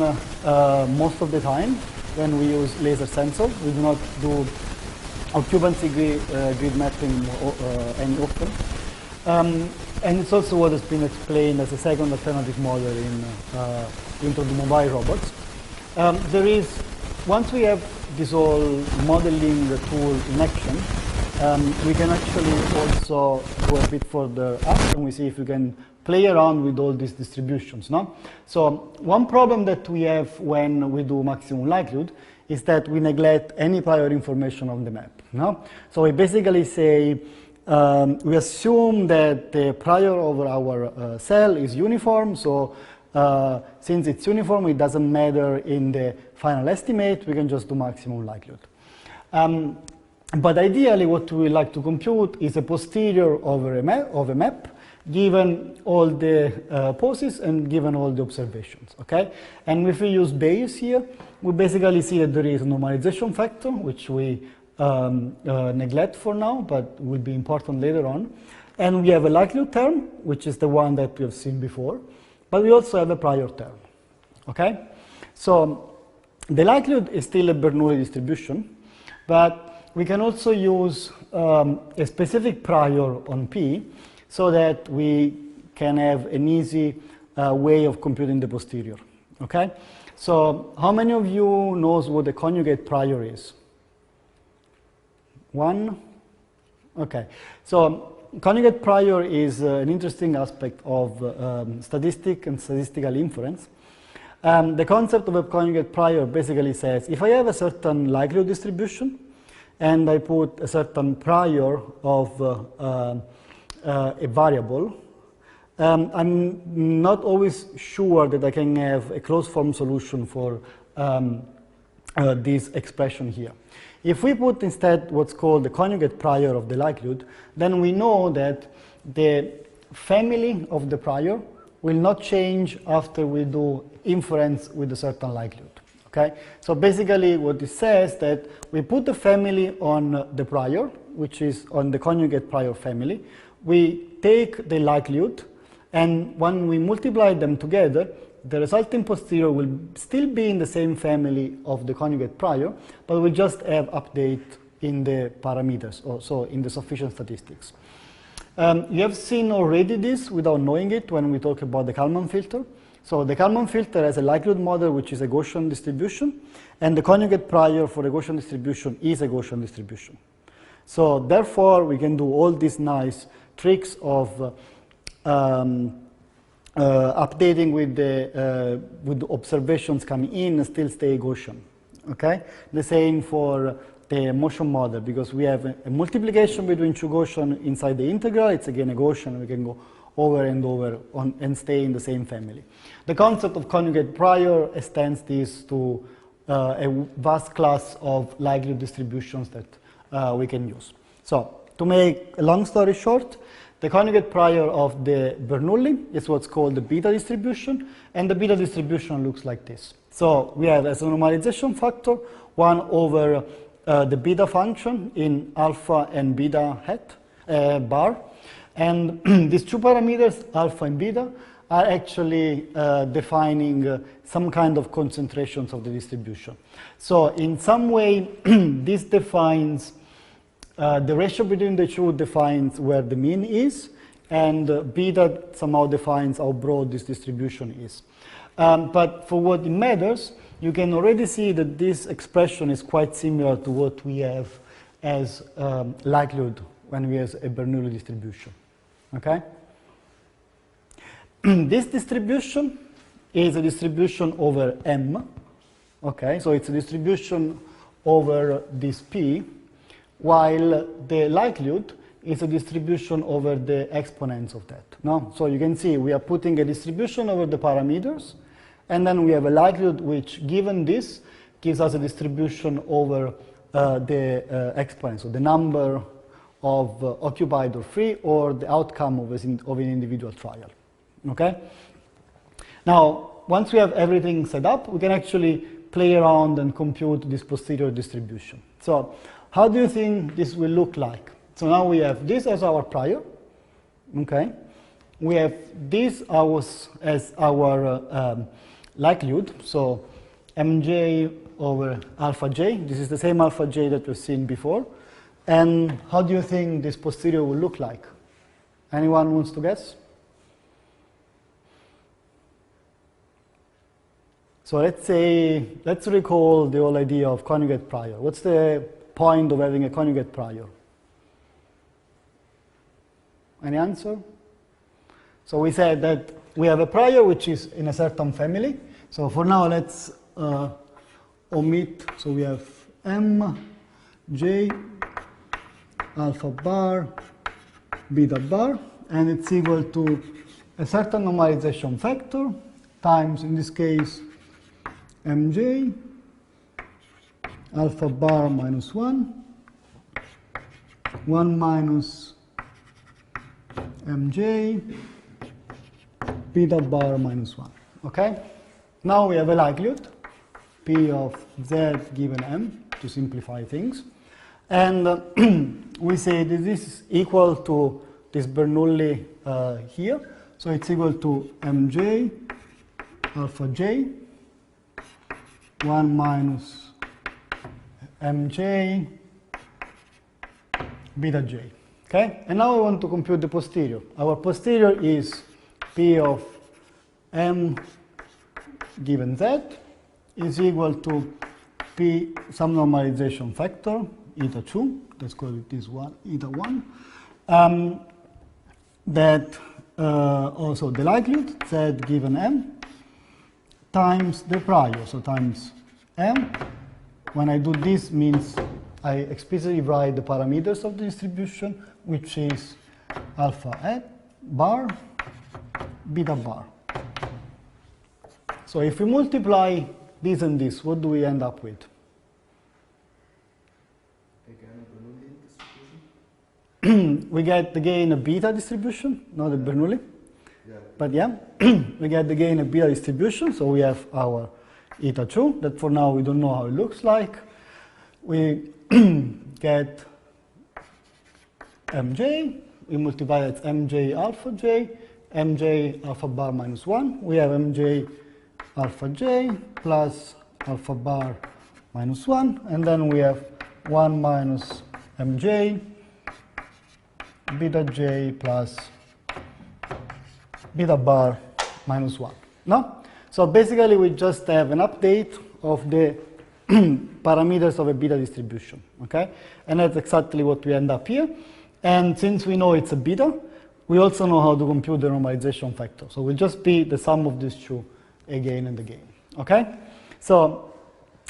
most of the time when we use laser sensors. We do not do occupancy grid mapping any often. And it's also what has been explained as a second alternative model in mobile robots. There is, once we have this whole modeling tool in action, we can actually also go a bit further up, and we see if we can play around with all these distributions. No? So one problem that we have when we do maximum likelihood is that we neglect any prior information on the map. No? So we basically say, we assume that the prior over our cell is uniform, so since it's uniform, it doesn't matter in the final estimate, we can just do maximum likelihood. But ideally, what we like to compute is a posterior over of a map, given all the poses and given all the observations. Okay? And if we use Bayes here, we basically see that there is a normalization factor, which we neglect for now, but will be important later on. And we have a likelihood term, which is the one that we have seen before, but we also have a prior term. Okay? So the likelihood is still a Bernoulli distribution, but we can also use a specific prior on P so that we can have an easy way of computing the posterior. Okay? So how many of you knows what the conjugate prior is? One? Okay. So conjugate prior is an interesting aspect of statistics and statistical inference. The concept of a conjugate prior basically says if I have a certain likelihood distribution and I put a certain prior of a variable, I'm not always sure that I can have a closed form solution for this expression here. If we put instead what's called the conjugate prior of the likelihood, then we know that the family of the prior will not change after we do inference with a certain likelihood. Okay? So basically what it says that we put the family on the prior, which is on the conjugate prior family. We take the likelihood, and when we multiply them together, the resulting posterior will still be in the same family of the conjugate prior, but we just have update in the parameters, or so in the sufficient statistics. You have seen already this without knowing it when we talk about the Kalman filter. So the Kalman filter has a likelihood model which is a Gaussian distribution, and the conjugate prior for the Gaussian distribution is a Gaussian distribution. So therefore, we can do all these nice tricks of updating with the observations coming in and still stay Gaussian. Okay? The same for the motion model, because we have a multiplication between two Gaussian inside the integral. It's again a Gaussian. We can go over and over and stay in the same family. The concept of conjugate prior extends this to a vast class of likelihood distributions that we can use. So to make a long story short, the conjugate prior of the Bernoulli is what's called the beta distribution, and the beta distribution looks like this. So we have as a normalization factor 1 over the beta function in alpha and beta hat bar, and these two parameters, alpha and beta, are actually defining some kind of concentrations of the distribution. So in some way, this defines the ratio between the two defines where the mean is, and beta somehow defines how broad this distribution is. But for what it matters, you can already see that this expression is quite similar to what we have as likelihood when we have a Bernoulli distribution. Okay? This distribution is a distribution over M. Okay, so it's a distribution over this P, while the likelihood is a distribution over the exponents of that. No? So you can see we are putting a distribution over the parameters, and then we have a likelihood which, given this, gives us a distribution over the exponents, so the number of occupied or free, or the outcome of an individual trial. Okay? Now, once we have everything set up, we can actually play around and compute this posterior distribution. So how do you think this will look like? So now we have this as our prior. Okay? We have this as our likelihood, so mj over alpha j. This is the same alpha j that we've seen before. And how do you think this posterior will look like? Anyone wants to guess? So let's recall the whole idea of conjugate prior. What's the point of having a conjugate prior? Any answer? So we said that we have a prior which is in a certain family. So for now, let's omit. So we have m, j, alpha bar, beta bar, and it's equal to a certain normalization factor times, in this case, mj, alpha bar minus 1, 1 minus mj, beta bar minus 1. Okay? Now we have a likelihood, p of z given m, to simplify things. And we say that this is equal to this Bernoulli here. So it's equal to mj alpha j, 1 minus mj beta j. Okay? And now we want to compute the posterior. Our posterior is p of m given z is equal to p, some normalization factor, eta 2, let's call it this one, eta 1, that also the likelihood, z given m, times the prior, so times m. When I do this, means I explicitly write the parameters of the distribution, which is alpha at bar, beta bar. So if we multiply this and this, what do we end up with? Again, Bernoulli distribution? We get again a beta distribution, not a Bernoulli. Yeah. But yeah, we get again a beta distribution, so we have our eta 2, that for now we don't know how it looks like. We get mj, we multiply it mj alpha j, mj alpha bar minus 1. We have mj alpha j plus alpha bar minus 1, and then we have 1 minus mj beta j plus beta bar minus 1. No? So basically we just have an update of the parameters of a beta distribution, okay? And that's exactly what we end up here. And since we know it's a beta, we also know how to compute the normalization factor. So we'll just be the sum of these two again and again, okay? So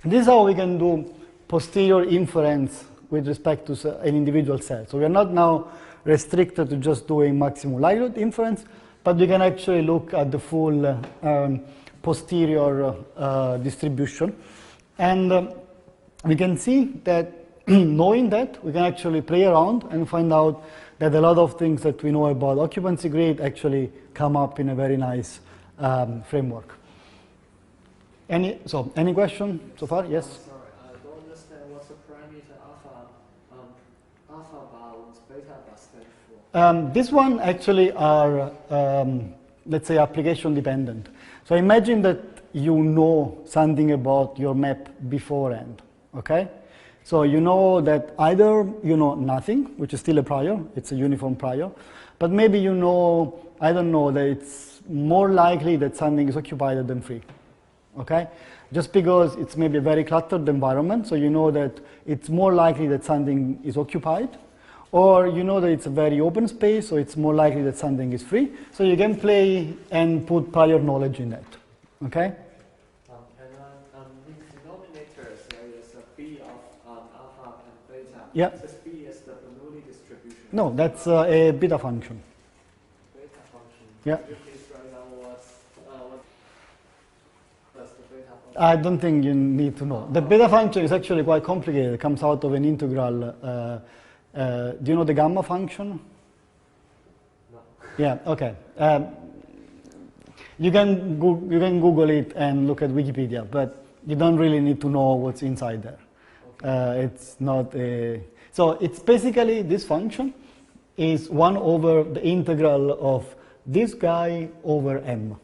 this is how we can do posterior inference with respect to an individual cell. So we are not now restricted to just doing maximum likelihood inference, but we can actually look at the full posterior distribution. And we can see that knowing that, we can actually play around and find out that a lot of things that we know about occupancy grid actually come up in a very nice framework. Any question so far? Yes? Sorry, I don't understand what's the parameter alpha bound beta bar stand for. This one actually are, let's say, application dependent. So imagine that you know something about your map beforehand, okay? So you know that either you know nothing, which is still a prior, it's a uniform prior, but maybe you know, I don't know, that it's more likely that something is occupied than free, okay? Just because it's maybe a very cluttered environment, so you know that it's more likely that something is occupied, or you know that it's a very open space, so it's more likely that something is free, so you can play and put prior knowledge in that, okay? In denominators, there is a B of alpha and beta. Yeah. This B is the Bernoulli distribution. No, that's a beta function. Beta function. Yeah. Could you please write down what does the beta function? I don't think you need to know. The beta function is actually quite complicated. It comes out of an integral. Do you know the gamma function? No. Yeah, okay. You can Google it and look at Wikipedia, but you don't really need to know what's inside there. Okay. It's not a... So it's basically this function is 1 over the integral of this guy over m.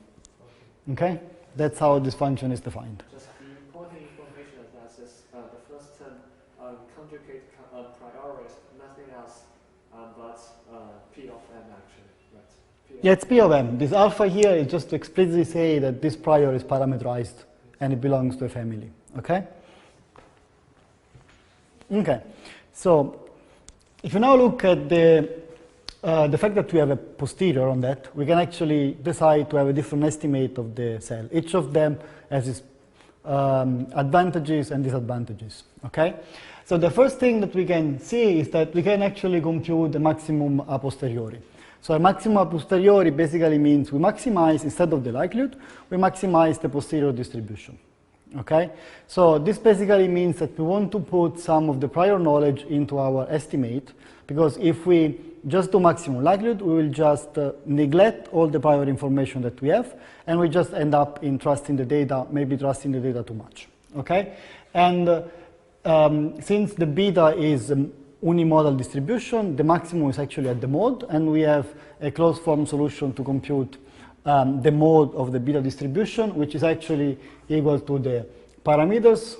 Okay? That's how this function is defined. Just the important information is that this, the first term conjugate prior is nothing else but P of m actually. Right? Yeah, it's P of m. This alpha here is just to explicitly say that this prior is parameterized and it belongs to a family. Okay? Okay. So if you now look at the fact that we have a posterior on that, we can actually decide to have a different estimate of the cell. Each of them has its advantages and disadvantages. Okay? So the first thing that we can see is that we can actually compute the maximum a posteriori. So a maximum a posteriori basically means we maximize, instead of the likelihood, we maximize the posterior distribution. Okay? So this basically means that we want to put some of the prior knowledge into our estimate, because if we just do maximum likelihood, we will just neglect all the prior information that we have, and we just end up in trusting the data, maybe trusting the data too much. Okay? And since the beta is unimodal distribution, the maximum is actually at the mode, and we have a closed form solution to compute the mode of the beta distribution, which is actually equal to the parameters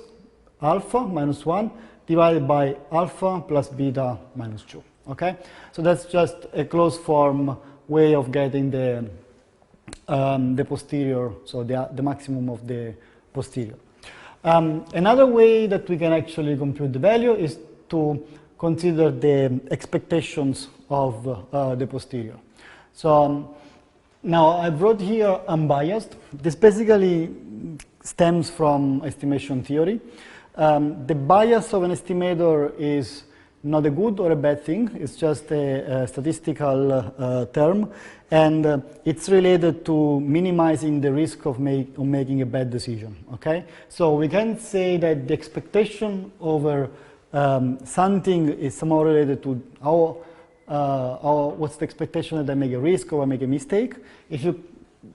alpha minus 1 divided by alpha plus beta minus 2. Okay? So that's just a closed form way of getting the posterior, so the maximum of the posterior. Another way that we can actually compute the value is to consider the expectations of the posterior. So now I brought here unbiased. This basically stems from estimation theory. The bias of an estimator is not a good or a bad thing. It's just a statistical term, and it's related to minimizing the risk of making a bad decision. Okay, so we can say that the expectation over something is somehow related to what's the expectation that I make a risk or I make a mistake. If you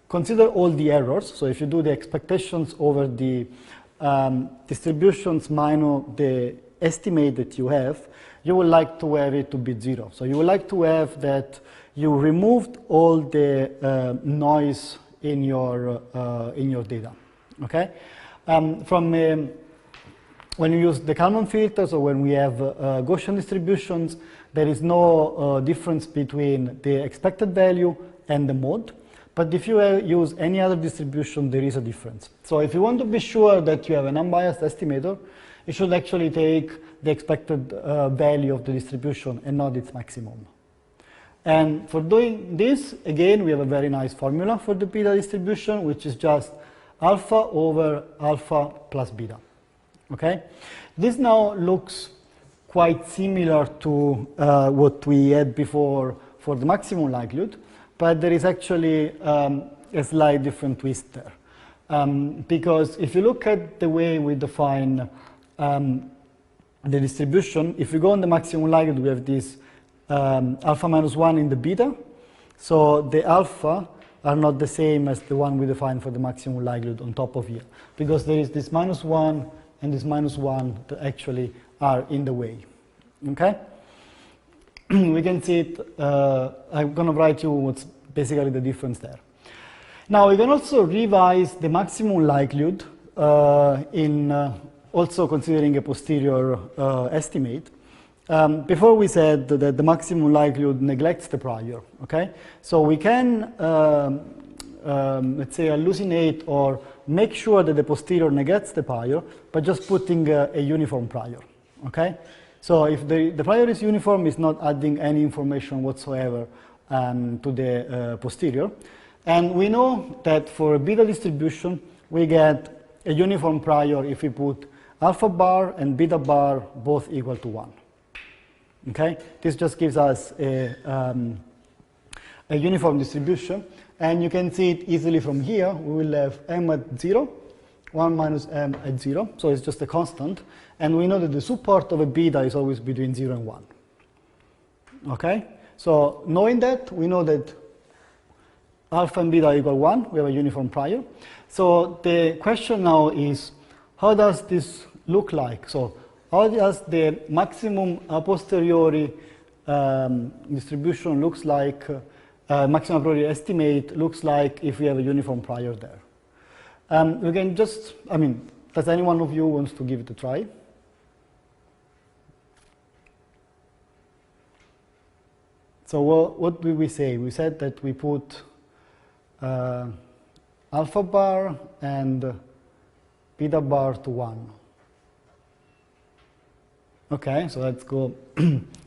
consider all the errors, so if you do the expectations over the distributions minus the estimate that you have, you would like to have it to be 0. So you would like to have that you removed all the noise in your data. Okay, from a when you use the Kalman filters or when we have Gaussian distributions, there is no difference between the expected value and the mode. But if you use any other distribution, there is a difference. So if you want to be sure that you have an unbiased estimator, you should actually take the expected value of the distribution and not its maximum. And for doing this, again, we have a very nice formula for the beta distribution, which is just alpha over alpha plus beta. Okay? This now looks quite similar to what we had before for the maximum likelihood, but there is actually a slight different twist there. Because if you look at the way we define the distribution, if we go on the maximum likelihood, we have this alpha minus 1 in the beta. So the alpha are not the same as the one we define for the maximum likelihood on top of here, because there is this minus 1 and this minus 1 that actually are in the way. Okay? We can see it. I'm going to write you what's basically the difference there. Now we can also revise the maximum likelihood in also considering a posterior estimate. Before we said that the maximum likelihood neglects the prior, okay? So we can, let's say, hallucinate or make sure that the posterior neglects the prior by just putting a uniform prior, okay? So if the prior is uniform, it's not adding any information whatsoever to the posterior. And we know that for a beta distribution, we get a uniform prior if we put alpha bar and beta bar both equal to 1. Okay? This just gives us a uniform distribution. And you can see it easily from here. We will have m at 0, 1 minus m at 0. So it's just a constant. And we know that the support of a beta is always between 0 and 1. Okay? So knowing that, we know that alpha and beta equal 1. We have a uniform prior. So the question now is, how does this look like? So how does the maximum a posteriori distribution looks like, maximum a priori estimate looks like if we have a uniform prior there? We can just, does any one of you wants to give it a try? So what did we say? We said that we put alpha bar and beta bar to 1. Okay, so let's go.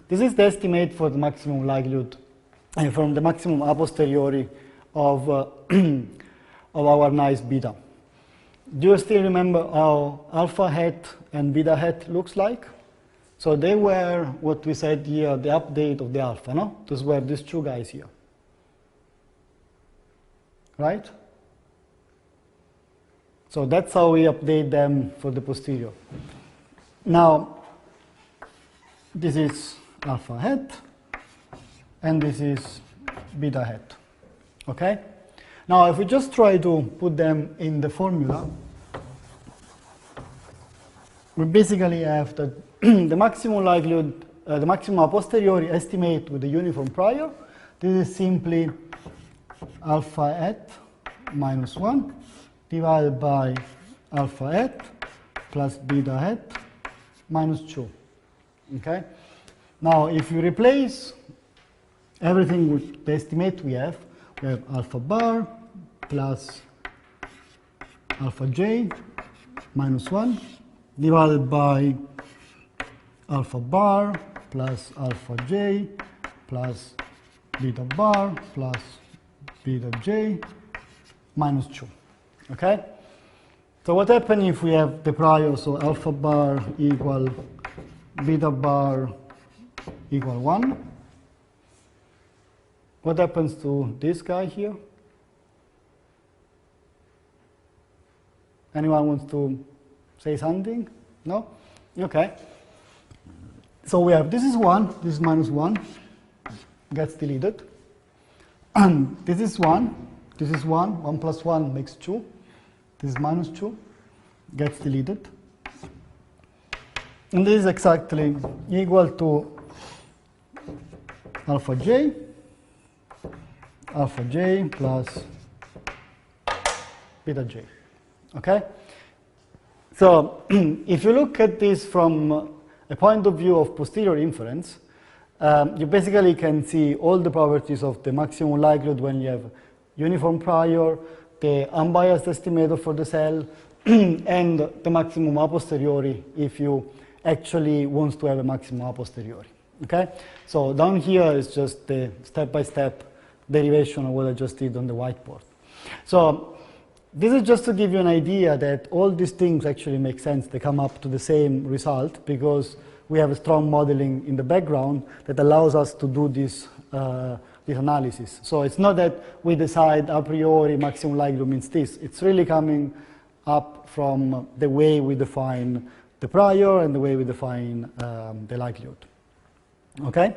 This is the estimate for the maximum likelihood from the maximum a posteriori of our nice beta. Do you still remember how alpha hat and beta hat looks like? So they were what we said here, the update of the alpha, no? Those were these two guys here. Right? So that's how we update them for the posterior. Now, this is alpha hat, and this is beta hat. Okay? Now, if we just try to put them in the formula, we basically have that the maximum likelihood, the maximum a posteriori estimate with the uniform prior. This is simply alpha hat minus 1 divided by alpha hat plus beta hat minus 2. Okay? Now, if you replace everything with the estimate we have alpha bar plus alpha j minus 1 divided by alpha bar plus alpha j plus beta bar plus beta j minus 2. Okay? So what happens if we have the prior, so alpha bar equal beta bar equal 1? What happens to this guy here? Anyone wants to say something? No? Okay. So we have, this is 1, this is minus 1, gets deleted. And this is 1, this is 1, 1 plus 1 makes 2. This is minus 2, gets deleted. And this is exactly equal to alpha j plus beta j. Okay? So if you look at this from a point of view of posterior inference, you basically can see all the properties of the maximum likelihood when you have uniform prior, the unbiased estimator for the cell, and the maximum a posteriori if you actually want to have a maximum a posteriori. Okay? So down here is just the step-by-step derivation of what I just did on the whiteboard. So this is just to give you an idea that all these things actually make sense. They come up to the same result because we have a strong modeling in the background that allows us to do this analysis. So it's not that we decide a priori maximum likelihood means this. It's really coming up from the way we define the prior and the way we define the likelihood. Okay?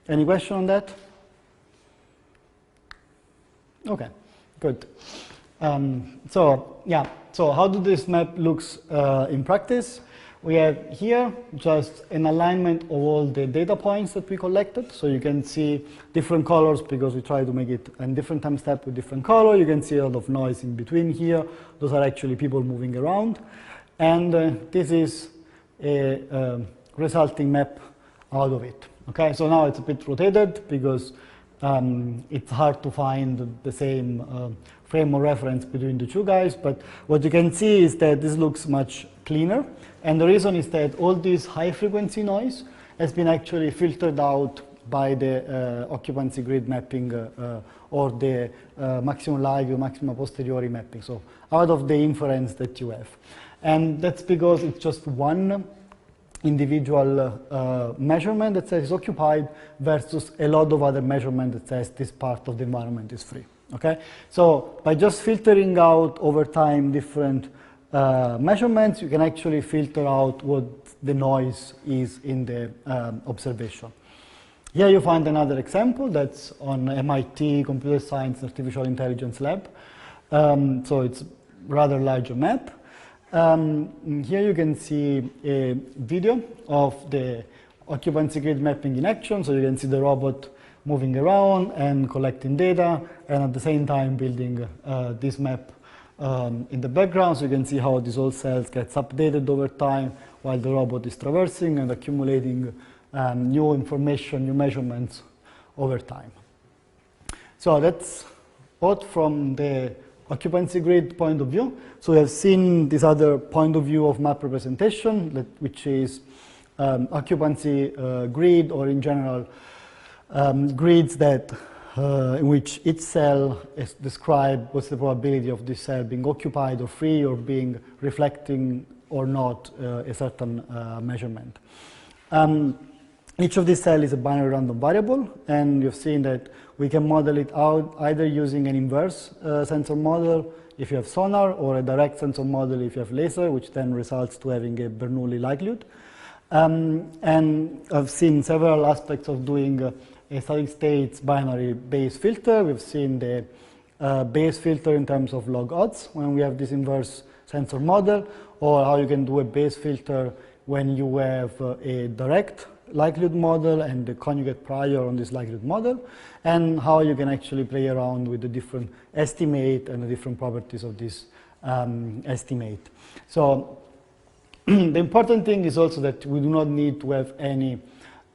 Any question on that? Okay, good. So how do this map looks in practice? We have here just an alignment of all the data points that we collected. So you can see different colors because we try to make it a different time step with different color. You can see a lot of noise in between here. Those are actually people moving around. And this is a resulting map out of it. Okay, so now it's a bit rotated because it's hard to find the same frame of reference between the two guys, but what you can see is that this looks much cleaner, and the reason is that all this high frequency noise has been actually filtered out by the occupancy grid mapping or the maximum likelihood, maximum posteriori mapping, so out of the inference that you have. And that's because it's just one individual measurement that says it's occupied versus a lot of other measurements that says this part of the environment is free. Okay, so by just filtering out over time different measurements, you can actually filter out what the noise is in the observation. Here you find another example that's on MIT Computer Science Artificial Intelligence Lab. So it's rather larger map. Here you can see a video of the occupancy grid mapping in action. So you can see the robot moving around and collecting data, and at the same time building this map in the background. So you can see how these old cells gets updated over time while the robot is traversing and accumulating new information, new measurements over time. So that's both from the occupancy grid point of view. So we have seen this other point of view of map representation, which is occupancy grid, or in general grids that in which each cell is described what's the probability of this cell being occupied or free or being reflecting or not a certain measurement. Each of these cells is a binary random variable, and you've seen that we can model it out either using an inverse sensor model if you have sonar, or a direct sensor model if you have laser, which then results to having a Bernoulli likelihood. And I've seen several aspects of doing a static states binary Bayes filter. We've seen the Bayes filter in terms of log odds when we have this inverse sensor model, or how you can do a Bayes filter when you have a direct likelihood model and the conjugate prior on this likelihood model, and how you can actually play around with the different estimate and the different properties of this estimate. So the important thing is also that we do not need to have any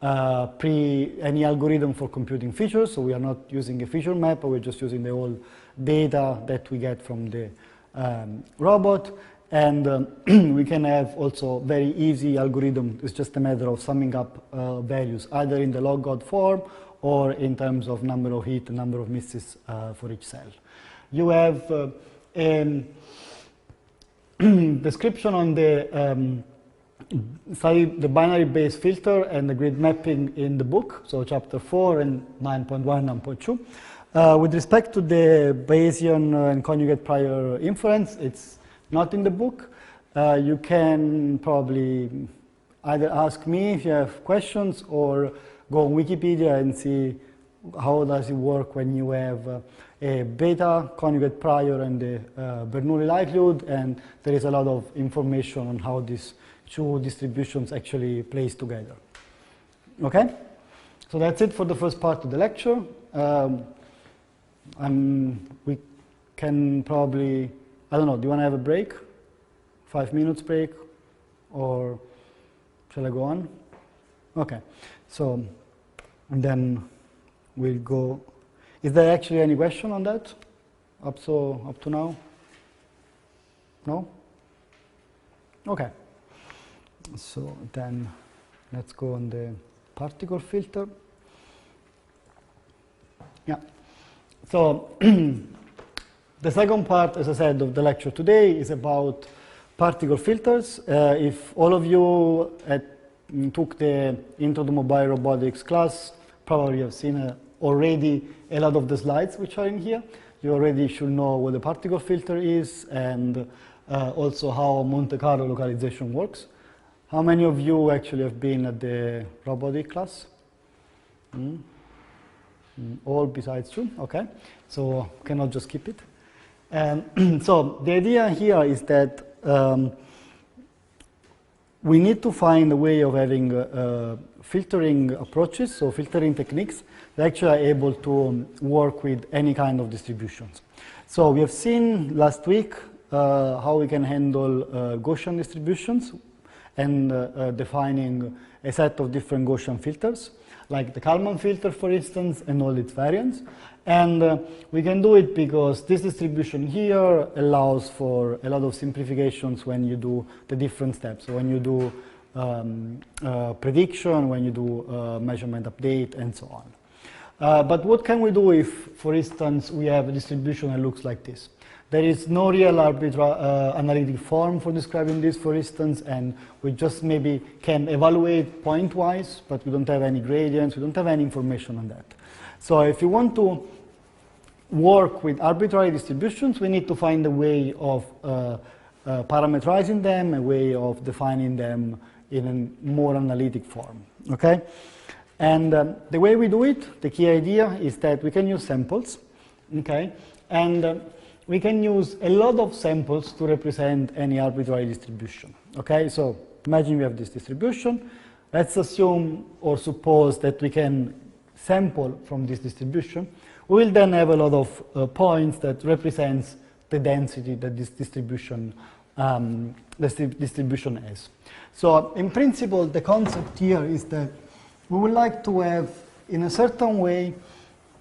algorithm for computing features, so we are not using a feature map, but we're just using the whole data that we get from the robot. And we can have also very easy algorithm. It's just a matter of summing up values, either in the log odd form or in terms of number of hits, number of misses for each cell. You have a description on the study the binary Bayes filter and the grid mapping in the book, so chapter 4 and 9.1, 9.2. With respect to the Bayesian and conjugate prior inference, it's not in the book. You can probably either ask me if you have questions, or go on Wikipedia and see how does it work when you have a beta conjugate prior and the Bernoulli likelihood, and there is a lot of information on how these two distributions actually plays together. Okay, so that's it for the first part of the lecture. We can probably, I don't know, do you want to have a break? 5 minutes break, or shall I go on? Okay, so and then we'll go. Is there actually any question on that up to now? No? Okay. So then let's go on the particle filter. Yeah. So the second part, as I said, of the lecture today is about particle filters. If all of you took the Intro to Mobile Robotics class, probably have seen already a lot of the slides which are in here. You already should know what the particle filter is and also how Monte Carlo localization works. How many of you actually have been at the robotic class? All besides two, okay. So cannot just skip it. So the idea here is that we need to find a way of having filtering approaches, so filtering techniques that actually are able to work with any kind of distributions. So we have seen last week how we can handle Gaussian distributions and defining a set of different Gaussian filters, like the Kalman filter, for instance, and all its variants. And we can do it because this distribution here allows for a lot of simplifications when you do the different steps. So when you do prediction, when you do measurement update, and so on. But what can we do if, for instance, we have a distribution that looks like this? There is no real analytic form for describing this, for instance, and we just maybe can evaluate point-wise, but we don't have any gradients, we don't have any information on that. So if you want to work with arbitrary distributions, we need to find a way of parameterizing them, a way of defining them in a more analytic form, okay? And the way we do it, the key idea is that we can use samples, okay? And we can use a lot of samples to represent any arbitrary distribution, okay? So imagine we have this distribution. Let's assume or suppose that we can sample from this distribution. We will then have a lot of points that represents the density that this distribution has. So in principle, the concept here is that we would like to have, in a certain way,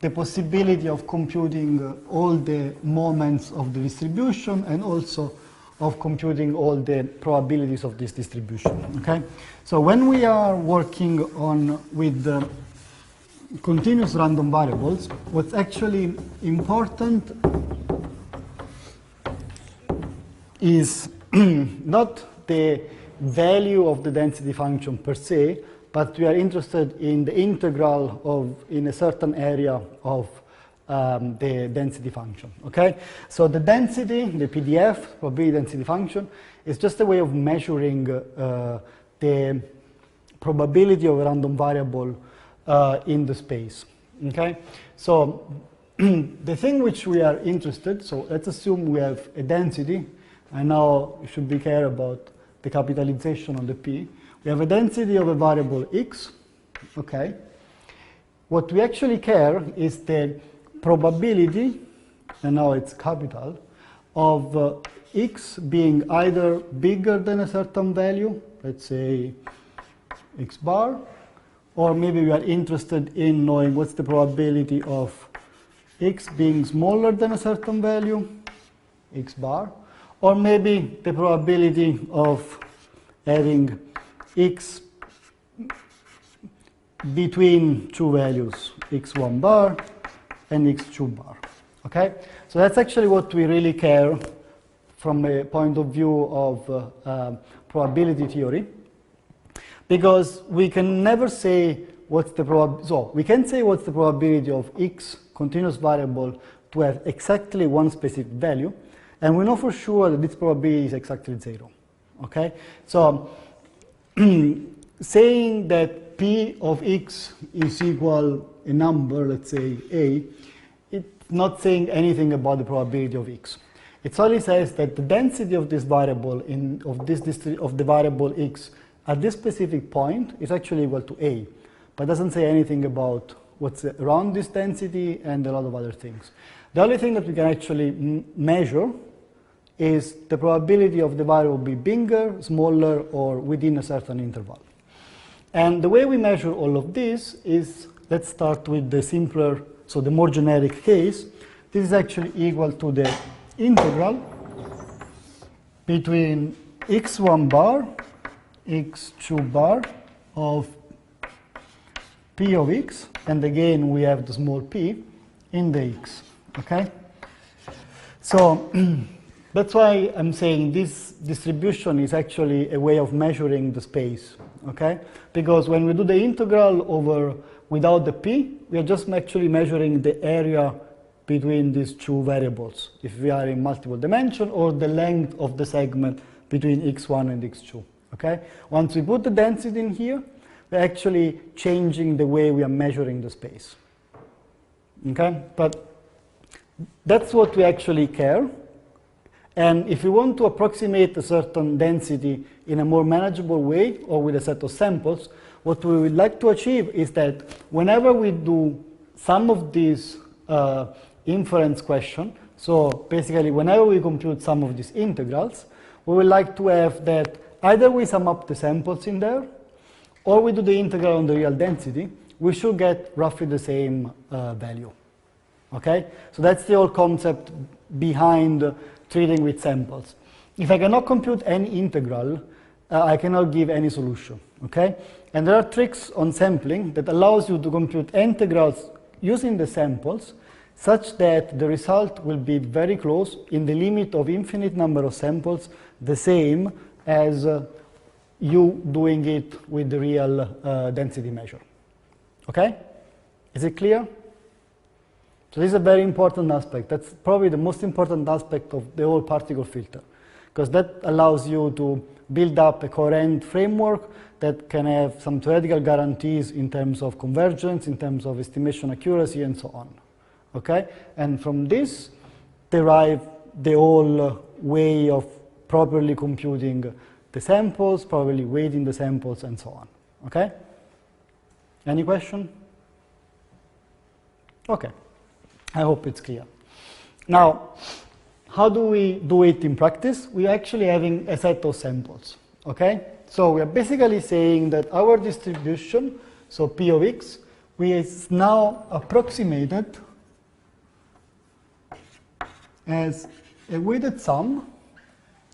the possibility of computing all the moments of the distribution and also of computing all the probabilities of this distribution, okay? So when we are working with continuous random variables, what's actually important is not the value of the density function per se, but we are interested in the integral in a certain area of the density function, okay? So the density, the PDF, probability density function, is just a way of measuring the probability of a random variable in the space, okay? So the thing which we are interested, so let's assume we have a density, and now you should be care about the capitalization on the P. We have a density of a variable x, okay? What we actually care is the probability, and now it's capital, of x being either bigger than a certain value, let's say x bar, or maybe we are interested in knowing what's the probability of x being smaller than a certain value, x bar, or maybe the probability of having x between two values, x1 bar and x2 bar, okay? So that's actually what we really care from a point of view of probability theory, because we can never say what's the probability, so we can say what's the probability of x continuous variable to have exactly one specific value, and we know for sure that this probability is exactly 0, okay? So saying that P of x is equal a number, let's say A, it's not saying anything about the probability of x. It only says that the density of this variable of the variable x at this specific point is actually equal to A, but doesn't say anything about what's around this density and a lot of other things. The only thing that we can actually measure is the probability of the variable be bigger, smaller, or within a certain interval. And the way we measure all of this is, let's start with the simpler, so the more generic case. This is actually equal to the integral between x1 bar, x2 bar of p of x, and again we have the small p in the x, okay? So that's why I'm saying this distribution is actually a way of measuring the space, okay? Because when we do the integral over without the p, we are just actually measuring the area between these two variables, if we are in multiple dimension, or the length of the segment between x1 and x2, okay? Once we put the density in here, we're actually changing the way we are measuring the space, okay? But that's what we actually care. And if we want to approximate a certain density in a more manageable way, or with a set of samples, what we would like to achieve is that whenever we do some of these inference question, so basically whenever we compute some of these integrals, we would like to have that either we sum up the samples in there, or we do the integral on the real density, we should get roughly the same value, okay? So that's the whole concept behind treating with samples. If I cannot compute any integral, I cannot give any solution, okay? And there are tricks on sampling that allows you to compute integrals using the samples such that the result will be very close in the limit of infinite number of samples, the same as you doing it with the real density measure, okay? Is it clear? So this is a very important aspect. That's probably the most important aspect of the whole particle filter, because that allows you to build up a coherent framework that can have some theoretical guarantees in terms of convergence, in terms of estimation accuracy, and so on, okay? And from this derive the whole way of properly computing the samples, properly weighting the samples, and so on, okay? Any question? Okay. I hope it's clear. Now, how do we do it in practice? We're actually having a set of samples, okay? So we are basically saying that our distribution, so P of x, is now approximated as a weighted sum,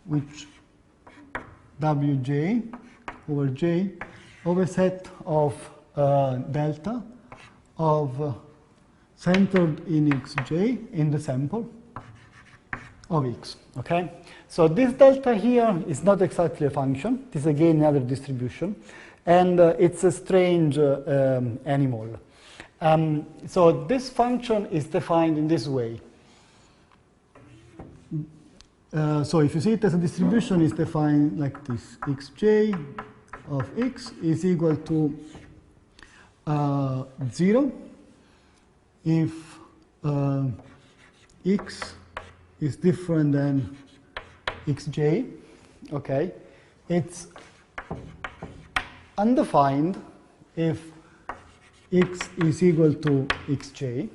which Wj over j of a set of delta of centered in xj in the sample of x, okay? So this delta here is not exactly a function. This is again another distribution, and it's a strange animal. So this function is defined in this way. So if you see it as a distribution, it's defined like this. Xj of x is equal to 0 if x is different than xj, okay? It's undefined if x is equal to xj,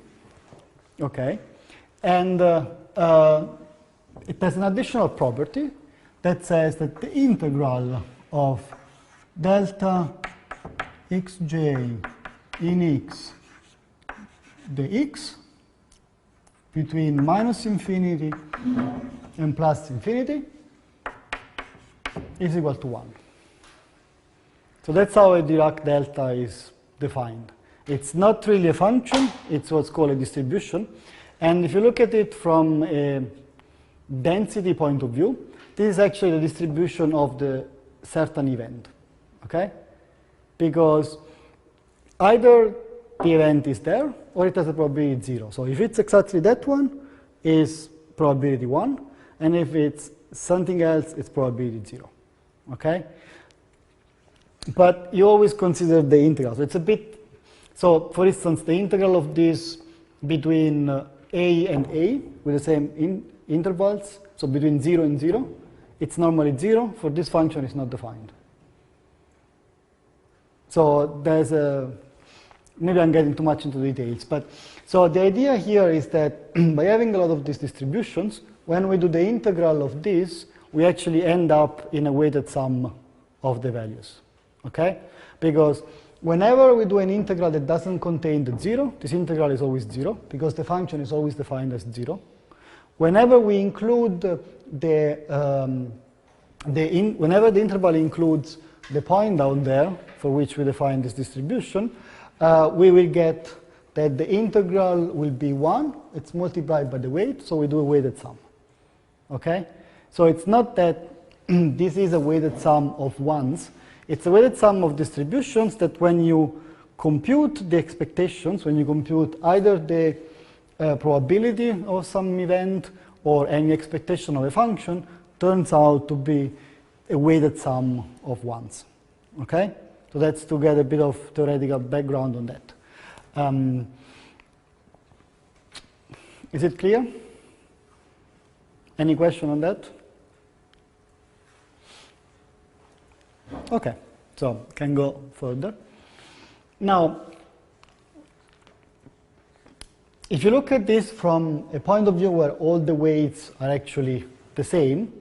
okay? And it has an additional property that says that the integral of delta xj in x dx between minus infinity and plus infinity is equal to 1. So that's how a Dirac delta is defined. It's not really a function, it's what's called a distribution. And if you look at it from a density point of view, this is actually the distribution of the certain event, okay? Because either the event is there, or it has a probability 0. So if it's exactly that one, is probability 1, and if it's something else, it's probability 0, okay? But you always consider the integrals. It's a bit, so for instance, the integral of this between a and a with the same intervals, so between 0 and 0, it's normally 0. For this function, it's not defined. So there's a, maybe I'm getting too much into details, but so the idea here is that by having a lot of these distributions, when we do the integral of this, we actually end up in a weighted sum of the values, okay? Because whenever we do an integral that doesn't contain the 0, this integral is always 0, because the function is always defined as 0. Whenever we include whenever the interval includes the point down there, for which we define this distribution, we will get that the integral will be 1. It's multiplied by the weight, so we do a weighted sum. Okay? So it's not that this is a weighted sum of ones. It's a weighted sum of distributions that when you compute the expectations, when you compute either the probability of some event or any expectation of a function, turns out to be a weighted sum of ones. Okay? So that's to get a bit of theoretical background on that. Is it clear? Any question on that? Okay, so can go further. Now, if you look at this from a point of view where all the weights are actually the same,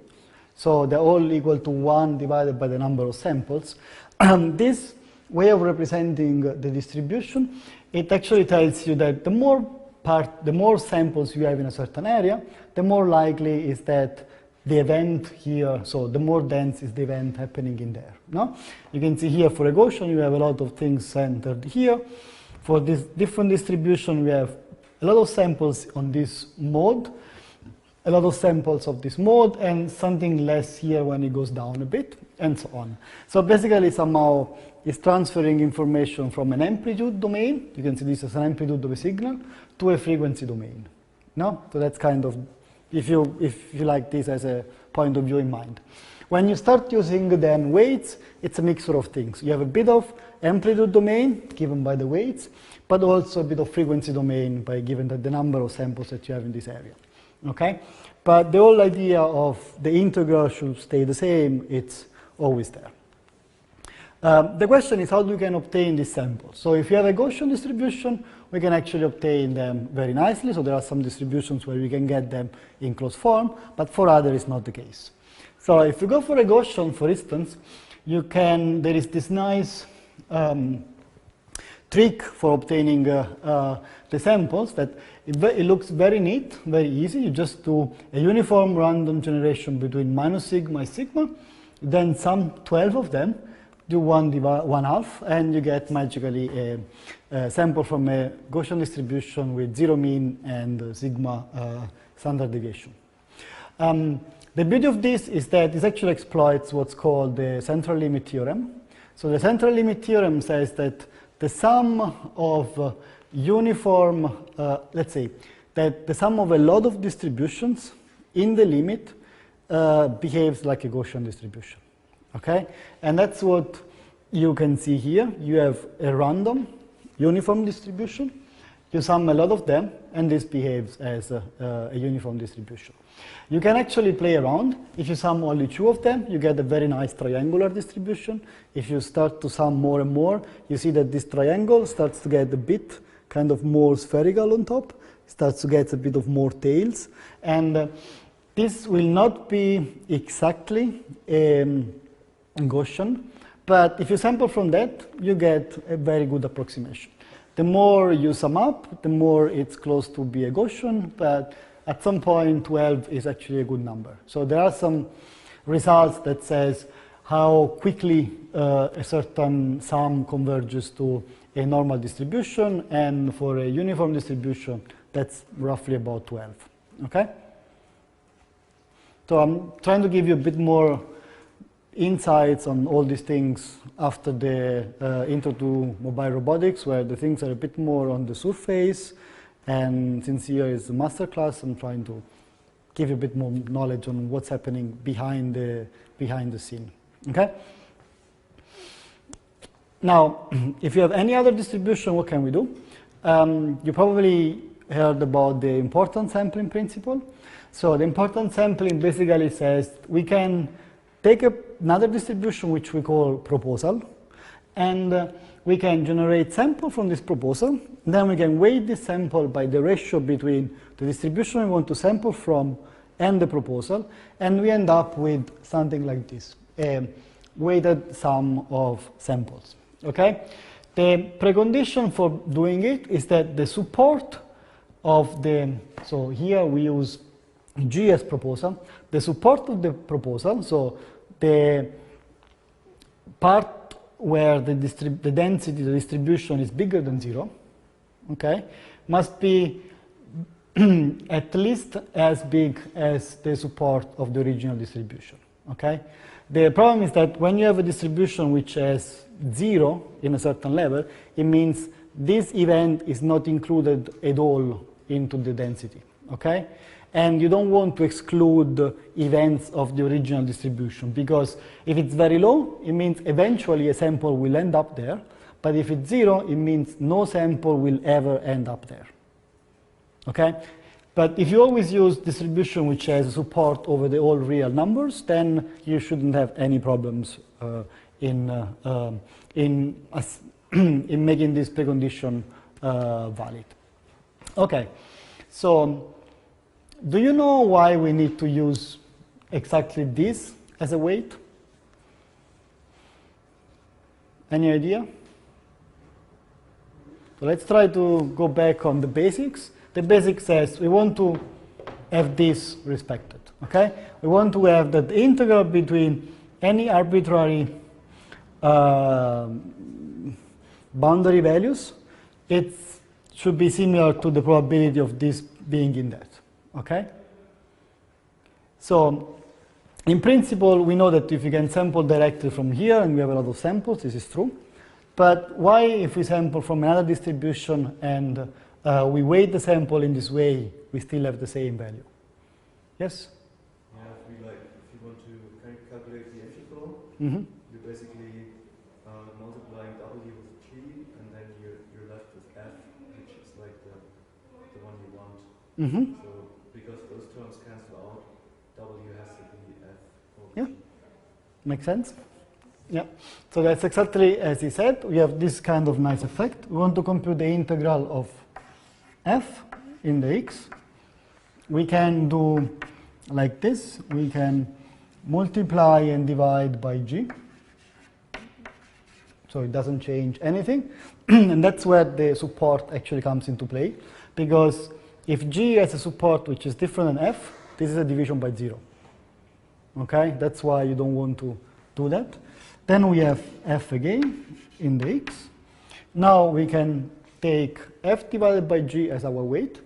so they're all equal to 1 divided by the number of samples, this way of representing the distribution, it actually tells you that the more samples you have in a certain area, the more likely is that the event here, so the more dense is the event happening in there. No? You can see here for a Gaussian, you have a lot of things centered here. For this different distribution, we have a lot of samples on this mode, a lot of samples of this mode, and something less here when it goes down a bit, and so on. So basically, somehow, it's transferring information from an amplitude domain, you can see this as an amplitude of a signal, to a frequency domain. No? So that's kind of, if you like this as a point of view in mind. When you start using then weights, it's a mixture of things. You have a bit of amplitude domain given by the weights, but also a bit of frequency domain by given the number of samples that you have in this area. Okay? But the whole idea of the integral should stay the same, it's always there. The question is how you can obtain these samples. So if you have a Gaussian distribution, we can actually obtain them very nicely. So there are some distributions where we can get them in closed form, but for others it's not the case. So if you go for a Gaussian, for instance, there is this nice trick for obtaining the samples that it looks very neat, very easy. You just do a uniform random generation between minus sigma and sigma, then sum 12 of them, do 1/2, and you get magically a sample from a Gaussian distribution with 0 mean and sigma standard deviation. The beauty of this is that this actually exploits what's called the central limit theorem. So the central limit theorem says that the sum of uniform, let's say, that the sum of a lot of distributions in the limit behaves like a Gaussian distribution. Okay? And that's what you can see here. You have a random uniform distribution. You sum a lot of them, and this behaves as a uniform distribution. You can actually play around. If you sum only 2 of them, you get a very nice triangular distribution. If you start to sum more and more, you see that this triangle starts to get a bit kind of more spherical on top, starts to get a bit of more tails, and this will not be exactly Gaussian, but if you sample from that, you get a very good approximation. The more you sum up, the more it's close to be a Gaussian, but at some point 12 is actually a good number. So there are some results that says how quickly a certain sum converges to a normal distribution, and for a uniform distribution, that's roughly about 12. Okay? So I'm trying to give you a bit more insights on all these things after the intro to mobile robotics, where the things are a bit more on the surface, and since here is a master class, I'm trying to give you a bit more knowledge on what's happening behind the scene. Okay? Now, if you have any other distribution, what can we do? You probably heard about the importance sampling principle. So the importance sampling basically says we can take another distribution which we call proposal, and we can generate sample from this proposal. Then we can weight this sample by the ratio between the distribution we want to sample from and the proposal, and we end up with something like this, a weighted sum of samples. Okay? The precondition for doing it is that the support of the, so here we use G as proposal, the support of the proposal, so the part where the density, the distribution is bigger than 0, okay, must be at least as big as the support of the original distribution, okay? The problem is that when you have a distribution which has 0 in a certain level, it means this event is not included at all into the density, okay? And you don't want to exclude events of the original distribution, because if it's very low, it means eventually a sample will end up there, but if it's 0, it means no sample will ever end up there. Okay? But if you always use distribution which has support over the all real numbers, then you shouldn't have any problems in making this precondition valid. Okay, so do you know why we need to use exactly this as a weight? Any idea? So let's try to go back on the basics. The basic says we want to have this respected, okay? We want to have that the integral between any arbitrary boundary values, it should be similar to the probability of this being in that, okay? So in principle, we know that if you can sample directly from here, and we have a lot of samples, this is true. But why, if we sample from another distribution and we weight the sample in this way, we still have the same value? Yes? Yeah, if you want to calculate the integral, Mm-hmm. you're basically multiplying W with G, and then you're left with F, which is like the one you want. Mm-hmm. So because those terms cancel out, W has to be F over Yeah. G. Make sense? Yeah. So that's exactly as he said. We have this kind of nice effect. We want to compute the integral of f in the x. We can do like this. We can multiply and divide by g. So it doesn't change anything. And that's where the support actually comes into play. Because if g has a support which is different than f, this is a division by 0. Okay? That's why you don't want to do that. Then we have f again in the x. Now we can take f divided by g as our weight.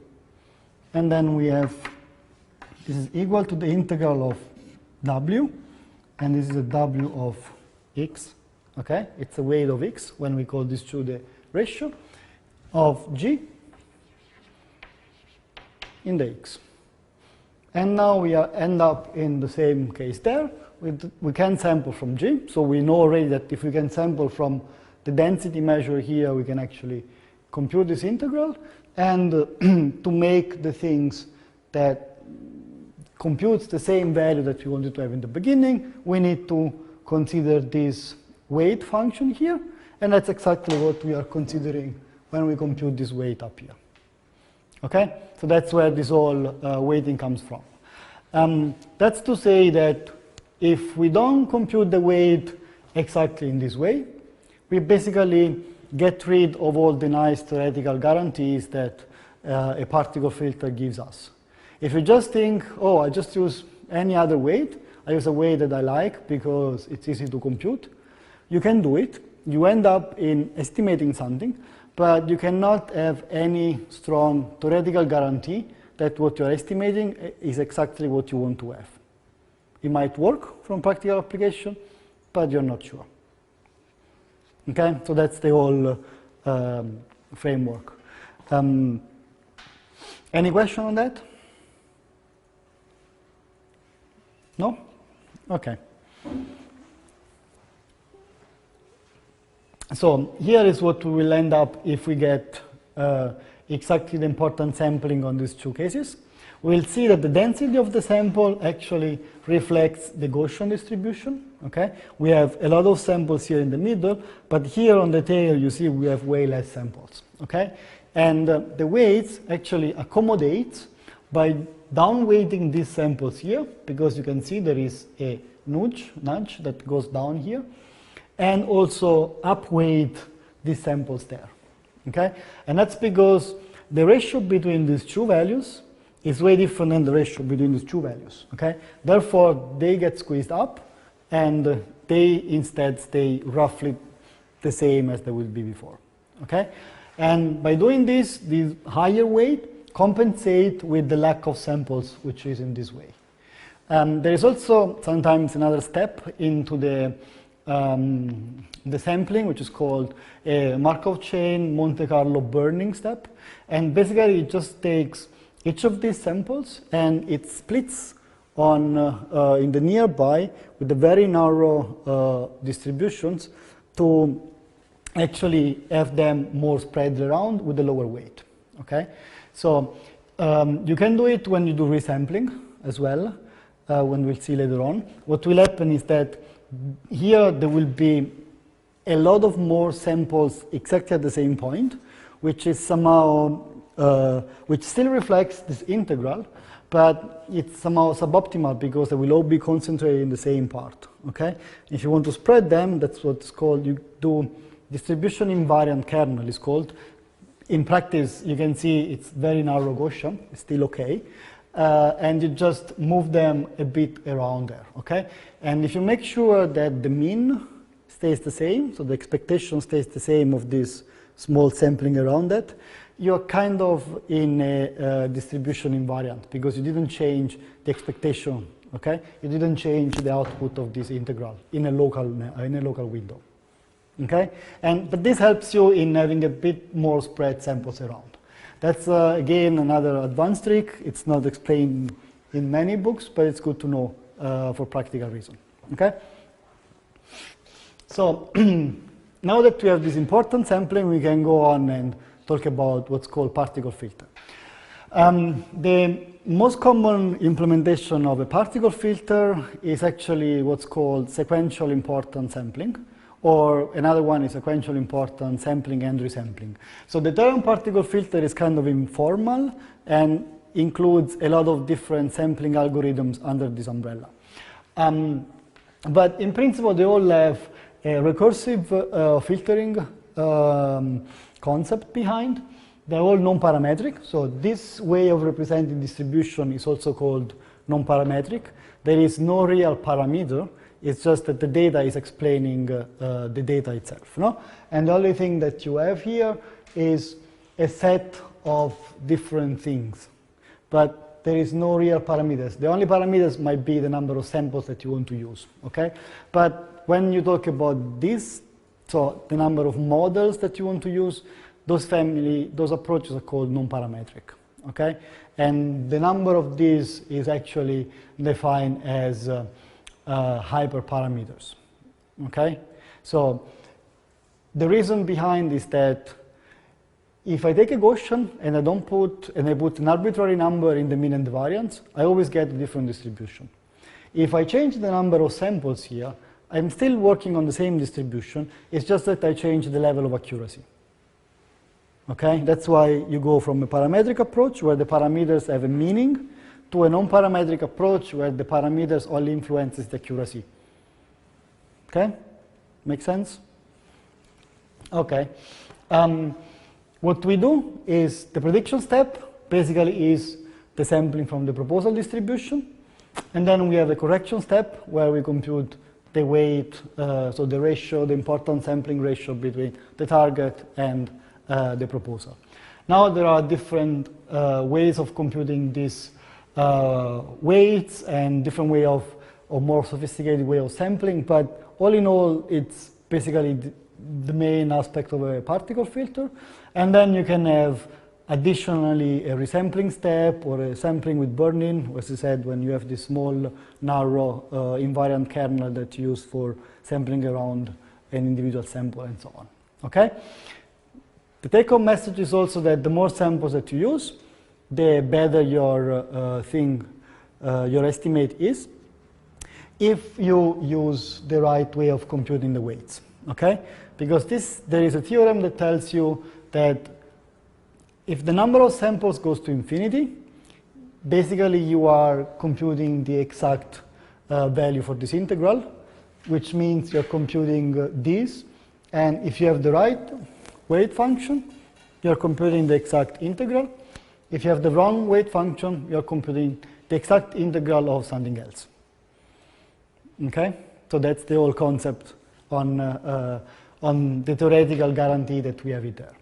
And then we have, this is equal to the integral of w. And this is a w of x. Okay? It's a weight of x when we call this to the ratio of g in the x. And now we end up in the same case there. We can sample from G, so we know already that if we can sample from the density measure here, we can actually compute this integral. And to make the things that computes the same value that we wanted to have in the beginning, we need to consider this weight function here, and that's exactly what we are considering when we compute this weight up here. Okay? So that's where this whole weighting comes from. That's to say that if we don't compute the weight exactly in this way, we basically get rid of all the nice theoretical guarantees that a particle filter gives us. If you just think, oh, I just use any other weight, I use a weight that I like because it's easy to compute, you can do it. You end up in estimating something, but you cannot have any strong theoretical guarantee that what you're estimating is exactly what you want to have. It might work from practical application, but you're not sure. Okay, so that's the whole framework. Any question on that? No? Okay. So here is what we will end up if we get exactly the important sampling on these two cases. We'll see that the density of the sample actually reflects the Gaussian distribution. Okay, we have a lot of samples here in the middle, but here on the tail you see we have way less samples. Okay, and the weights actually accommodate by down-weighting these samples here, because you can see there is a nudge that goes down here, and also up-weight these samples there. Okay? And that's because the ratio between these two values is way different than the ratio between these two values. Okay? Therefore, they get squeezed up, and they instead stay roughly the same as they would be before. Okay? And by doing this, the higher weight compensate with the lack of samples, which is in this way. There is also sometimes another step into the sampling, which is called a Markov chain Monte Carlo burning step. And basically, it just takes each of these samples and it splits on in the nearby with the very narrow distributions to actually have them more spread around with a lower weight. Okay, so you can do it when you do resampling as well. When we'll see later on, what will happen is that here there will be a lot of more samples exactly at the same point, which is somehow which still reflects this integral, but it's somehow suboptimal because they will all be concentrated in the same part. Okay, if you want to spread them, that's what's called, you do distribution invariant kernel is called. In practice, you can see it's very narrow Gaussian, it's still okay. And you just move them a bit around there, okay? And if you make sure that the mean stays the same, so the expectation stays the same of this small sampling around that, you're kind of in a distribution invariant because you didn't change the expectation, okay? You didn't change the output of this integral in a local window, okay? But this helps you in having a bit more spread samples around. That's, again, another advanced trick. It's not explained in many books, but it's good to know for practical reason. Okay? So now that we have this important sampling, we can go on and talk about what's called particle filter. The most common implementation of a particle filter is actually what's called sequential importance sampling, or another one is sequential importance sampling and resampling. So the term particle filter is kind of informal and includes a lot of different sampling algorithms under this umbrella. But in principle, they all have a recursive filtering concept behind. They're all non-parametric. So this way of representing distribution is also called non-parametric. There is no real parameter. It's just that the data is explaining the data itself. No? And the only thing that you have here is a set of different things. But there is no real parameters. The only parameters might be the number of samples that you want to use. Okay? But when you talk about this, so the number of models that you want to use, those approaches are called non-parametric. Okay? And the number of these is actually defined as hyperparameters. Okay? So the reason behind is that if I take a Gaussian and I put an arbitrary number in the mean and the variance, I always get a different distribution. If I change the number of samples here, I'm still working on the same distribution. It's just that I change the level of accuracy. Okay? That's why you go from a parametric approach where the parameters have a meaning to a non-parametric approach where the parameters only influences the accuracy. Okay? Make sense? Okay. What we do is the prediction step basically is the sampling from the proposal distribution, and then we have a correction step where we compute the weight, so the ratio, the importance sampling ratio between the target and the proposal. Now there are different ways of computing these weights and different way of more sophisticated way of sampling, but all in all, it's basically the main aspect of a particle filter. And then you can have additionally a resampling step or a sampling with burn-in, as I said, when you have this small, narrow invariant kernel that you use for sampling around an individual sample and so on. Okay? The take-home message is also that the more samples that you use, the better your your estimate is, if you use the right way of computing the weights. Okay? Because there is a theorem that tells you that if the number of samples goes to infinity, basically you are computing the exact value for this integral, which means you're computing this, and if you have the right weight function, you're computing the exact integral. If you have the wrong weight function, you're computing the exact integral of something else. Okay? So that's the whole concept on the theoretical guarantee that we have it there.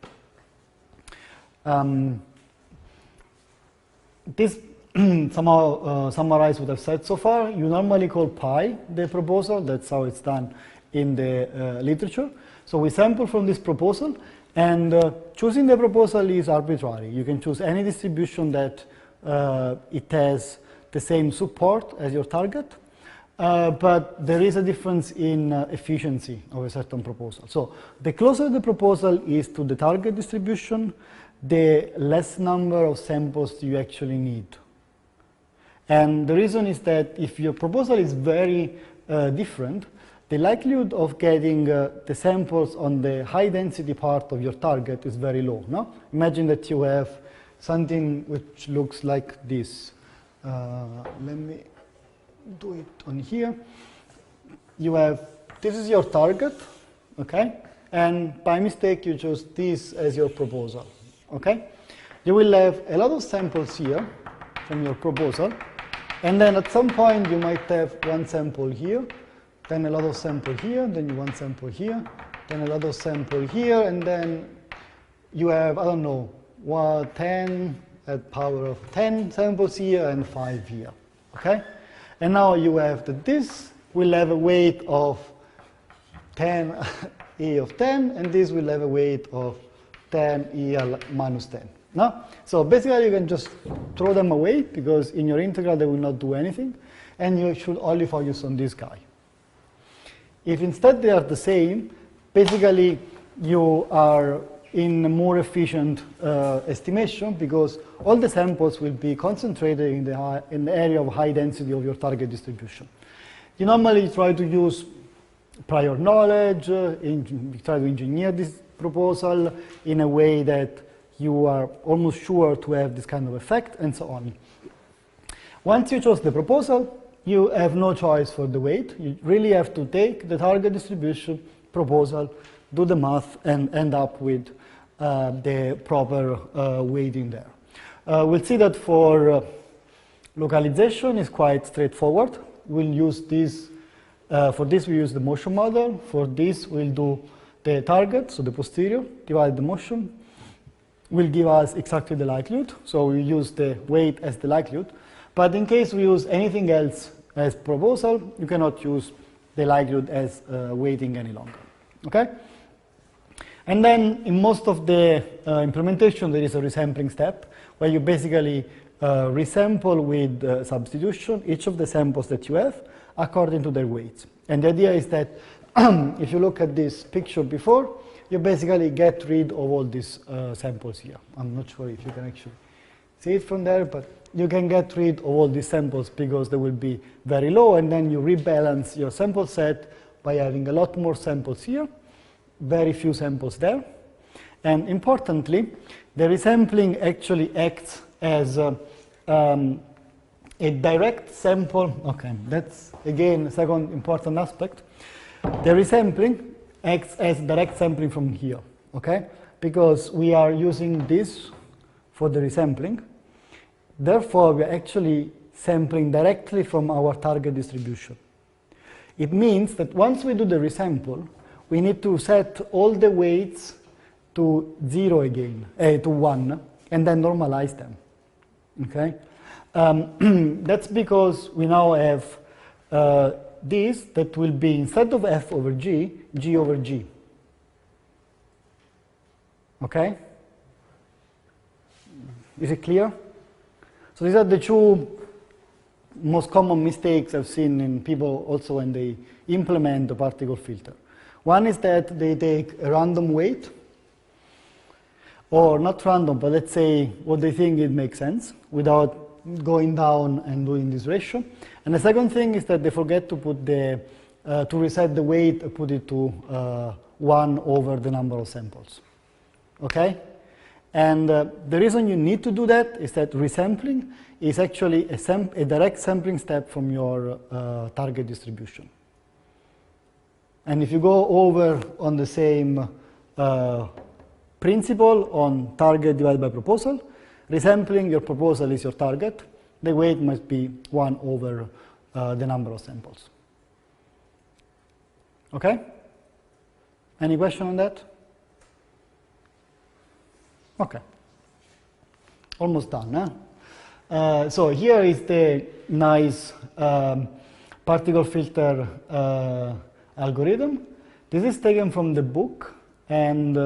This somehow summarizes what I've said so far. You normally call pi the proposal. That's how it's done in the literature. So we sample from this proposal, and choosing the proposal is arbitrary. You can choose any distribution that it has the same support as your target, but there is a difference in efficiency of a certain proposal. So the closer the proposal is to the target distribution, the less number of samples you actually need. And the reason is that if your proposal is very different, the likelihood of getting the samples on the high density part of your target is very low. No? Imagine that you have something which looks like this. Let me do it on here. You have, this is your target, okay? And by mistake you choose this as your proposal, okay? You will have a lot of samples here from your proposal, and then at some point you might have one sample here, then a lot of sample here, then one sample here, then a lot of sample here, and then you have, I don't know, 10 at power of 10 samples here and 5 here, okay? And now you have that this will have a weight of 10 E of 10, and this will have a weight of 10 E minus 10. No? So basically you can just throw them away, because in your integral they will not do anything, and you should only focus on this guy. If instead they are the same, basically you are in a more efficient estimation, because all the samples will be concentrated in the area of high density of your target distribution. You normally try to use prior knowledge, try to engineer this proposal in a way that you are almost sure to have this kind of effect, and so on. Once you chose the proposal, you have no choice for the weight. You really have to take the target distribution proposal, do the math, and end up with the proper weighting there. We'll see that for localization is quite straightforward. We'll use this, for this we use the motion model. For this we'll do the target, so the posterior, divide the motion, will give us exactly the likelihood. So we use the weight as the likelihood. But in case we use anything else as proposal, you cannot use the likelihood as weighting any longer. Okay? And then in most of the implementation, there is a resampling step where you basically resample with substitution each of the samples that you have according to their weights. And the idea is that if you look at this picture before, you basically get rid of all these samples here. I'm not sure if you can actually see it from there, but you can get rid of all these samples because they will be very low, and then you rebalance your sample set by having a lot more samples here, very few samples there. And importantly, the resampling actually acts as a direct sample. Okay, that's again a second important aspect. The resampling acts as direct sampling from here, okay? Because we are using this for the resampling. Therefore, we are actually sampling directly from our target distribution. It means that once we do the resample, we need to set all the weights to 0 again, to 1, and then normalize them, okay? That's because we now have this that will be, instead of f over g, g over g. Okay? Is it clear? So these are the two most common mistakes I've seen in people also when they implement the particle filter. One is that they take a random weight, or not random, but let's say what they think it makes sense, without going down and doing this ratio. And the second thing is that they forget to put the, to reset the weight, put it to 1 over the number of samples. Okay? And the reason you need to do that is that resampling is actually a direct sampling step from your target distribution. And if you go over on the same principle on target divided by proposal, resampling your proposal is your target. The weight must be 1 over the number of samples. Okay? Any question on that? Okay. Almost done, huh? So here is the nice particle filter algorithm. This is taken from the book, and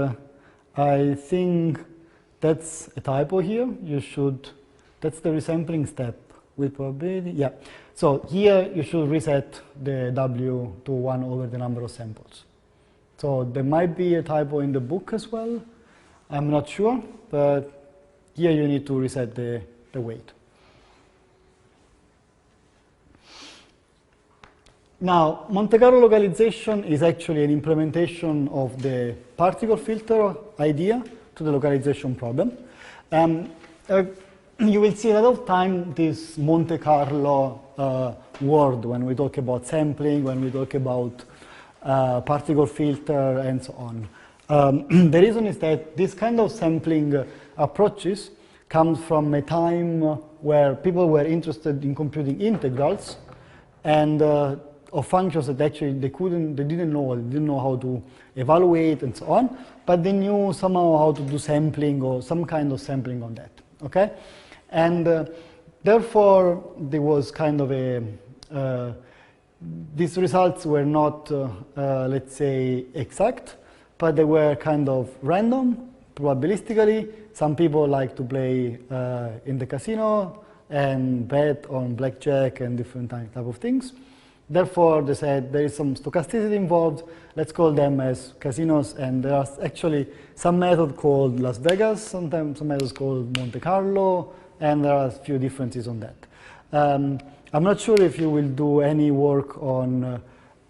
I think that's a typo here. That's the resampling step with probability. Yeah. So here you should reset the W to 1 over the number of samples. So there might be a typo in the book as well. I'm not sure, but here you need to reset the weight. Now, Monte Carlo localization is actually an implementation of the particle filter idea to the localization problem. You will see a lot of time this Monte Carlo word when we talk about sampling, when we talk about particle filter, and so on. The reason is that this kind of sampling approaches comes from a time where people were interested in computing integrals and of functions that actually they didn't know how to evaluate and so on, but they knew somehow how to do sampling or some kind of sampling on that. Okay, and therefore there was kind of a these results were not let's say exact, but they were kind of random, probabilistically. Some people like to play in the casino and bet on blackjack and different type of things. Therefore, they said there is some stochasticity involved. Let's call them as casinos, and there are actually some method called Las Vegas, sometimes some methods called Monte Carlo, and there are a few differences on that. I'm not sure if you will do any work on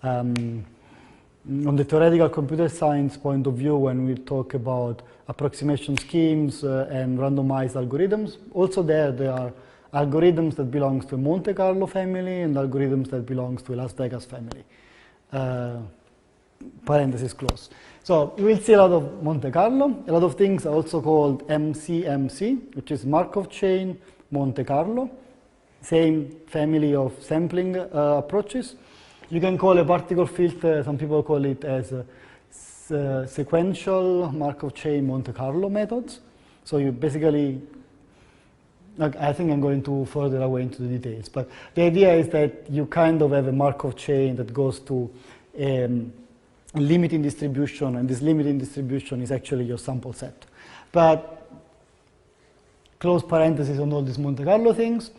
the theoretical computer science point of view when we talk about approximation schemes and randomized algorithms. Also there are algorithms that belong to a Monte Carlo family and algorithms that belong to a Las Vegas family. Parenthesis close. So you will see a lot of Monte Carlo. A lot of things are also called MCMC, which is Markov chain Monte Carlo. Same family of sampling approaches. You can call a particle filter, some people call it as a sequential Markov chain Monte Carlo methods. So you basically, I think I'm going too further away into the details, but the idea is that you kind of have a Markov chain that goes to a limiting distribution, and this limiting distribution is actually your sample set. But close parentheses on all these Monte Carlo things.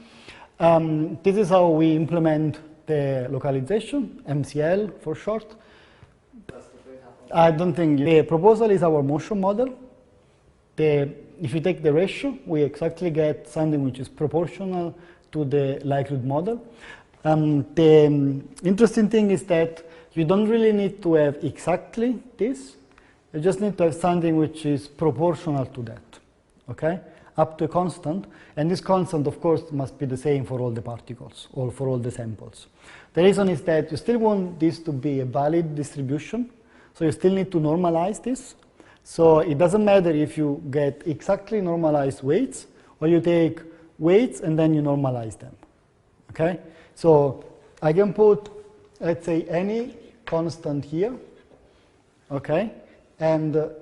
This is how we implement the localization, MCL for short. I don't think the proposal is our motion model. If you take the ratio, we exactly get something which is proportional to the likelihood model. The interesting thing is that you don't really need to have exactly this. You just need to have something which is proportional to that, okay? Up to a constant, and this constant, of course, must be the same for all the particles or for all the samples. The reason is that you still want this to be a valid distribution, so you still need to normalize this. So it doesn't matter if you get exactly normalized weights, or you take weights and then you normalize them, okay? So I can put, let's say, any constant here, okay, and a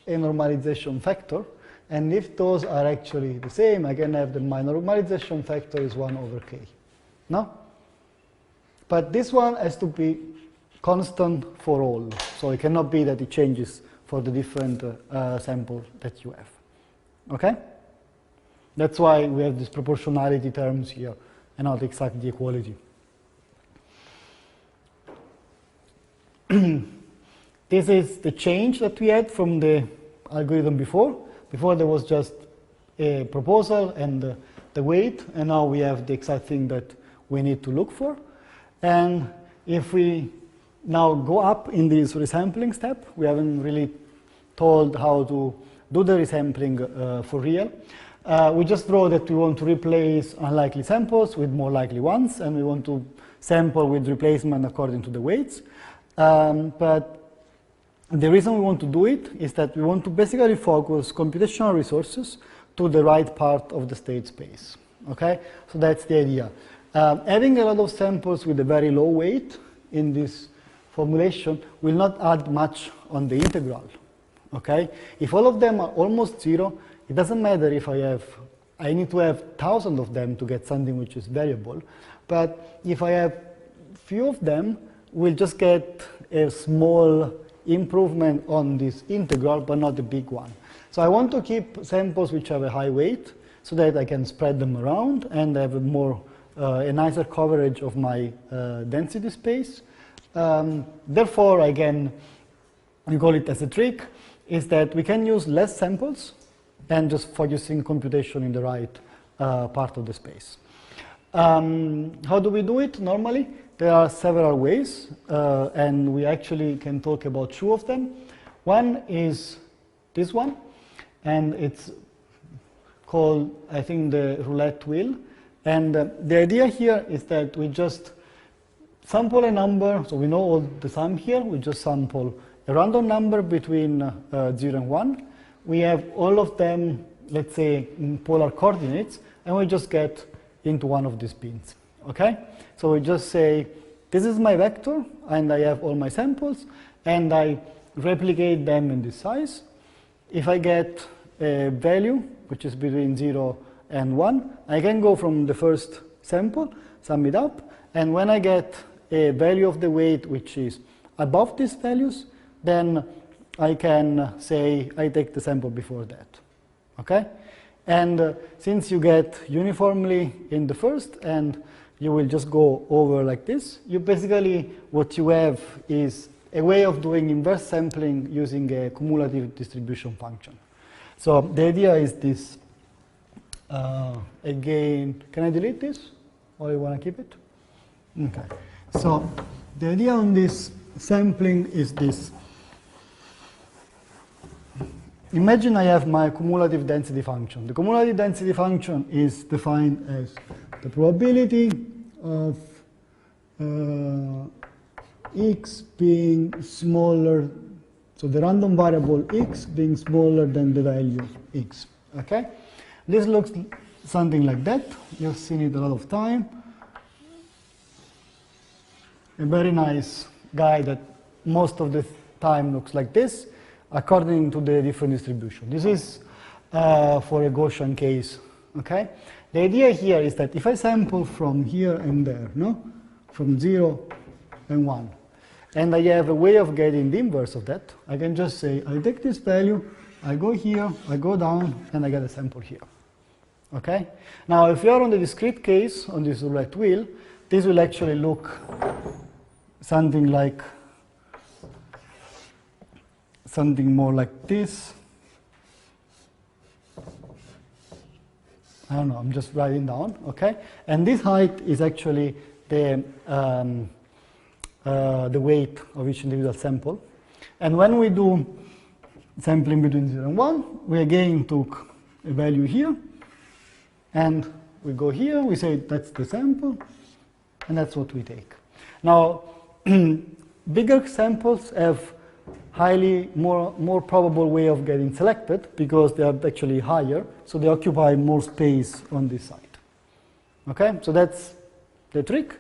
normalization factor. And if those are actually the same, I can have that my normalization factor is 1 over k. No? But this one has to be constant for all. So it cannot be that it changes for the different sample that you have. Okay? That's why we have these proportionality terms here and not exactly equality. This is the change that we had from the algorithm before. Before there was just a proposal and the weight, and now we have the exact thing that we need to look for. And if we now go up in this resampling step, we haven't really told how to do the resampling for real. We just draw that we want to replace unlikely samples with more likely ones, and we want to sample with replacement according to the weights. But the reason we want to do it is that we want to basically focus computational resources to the right part of the state space. Okay, so that's the idea. Having a lot of samples with a very low weight in this formulation will not add much on the integral. Okay, if all of them are almost zero, it doesn't matter if I need to have thousands of them to get something which is variable. But if I have few of them, we'll just get a small improvement on this integral, but not a big one. So I want to keep samples which have a high weight so that I can spread them around and have a nicer coverage of my density space. Therefore, again, we call it as a trick, is that we can use less samples and just focusing computation in the right part of the space. How do we do it normally? There are several ways, and we actually can talk about two of them. One is this one, and it's called, I think, the roulette wheel. And the idea here is that we just sample a number, so we know all the sum here, we just sample a random number between 0 and 1. We have all of them, let's say, in polar coordinates, and we just get into one of these bins, okay? So we just say, this is my vector, and I have all my samples, and I replicate them in this size. If I get a value, which is between 0 and 1, I can go from the first sample, sum it up, and when I get a value of the weight which is above these values, then I can say I take the sample before that, okay? And since you get uniformly in the first and you will just go over like this, you basically, what you have is a way of doing inverse sampling using a cumulative distribution function. So the idea is this, again, can I delete this or you want to keep it? Okay, so the idea on this sampling is this. Imagine I have my cumulative density function. The cumulative density function is defined as the probability of x being smaller, so the random variable x being smaller than the value x, okay? This looks something like that. You've seen it a lot of time. A very nice guy that most of the time looks like this, according to the different distribution. This is for a Gaussian case, okay? The idea here is that if I sample from here and there, no? From 0 and 1, and I have a way of getting the inverse of that, I can just say, I take this value, I go here, I go down, and I get a sample here, okay? Now, if you are on the discrete case, on this roulette wheel, this will actually look something like something more like this. I don't know, I'm just writing down, okay? And this height is actually the weight of each individual sample. And when we do sampling between 0 and 1, we again took a value here, and we go here, we say that's the sample, and that's what we take. Now, bigger samples have highly more probable way of getting selected because they are actually higher, so they occupy more space on this side. Okay, so that's the trick,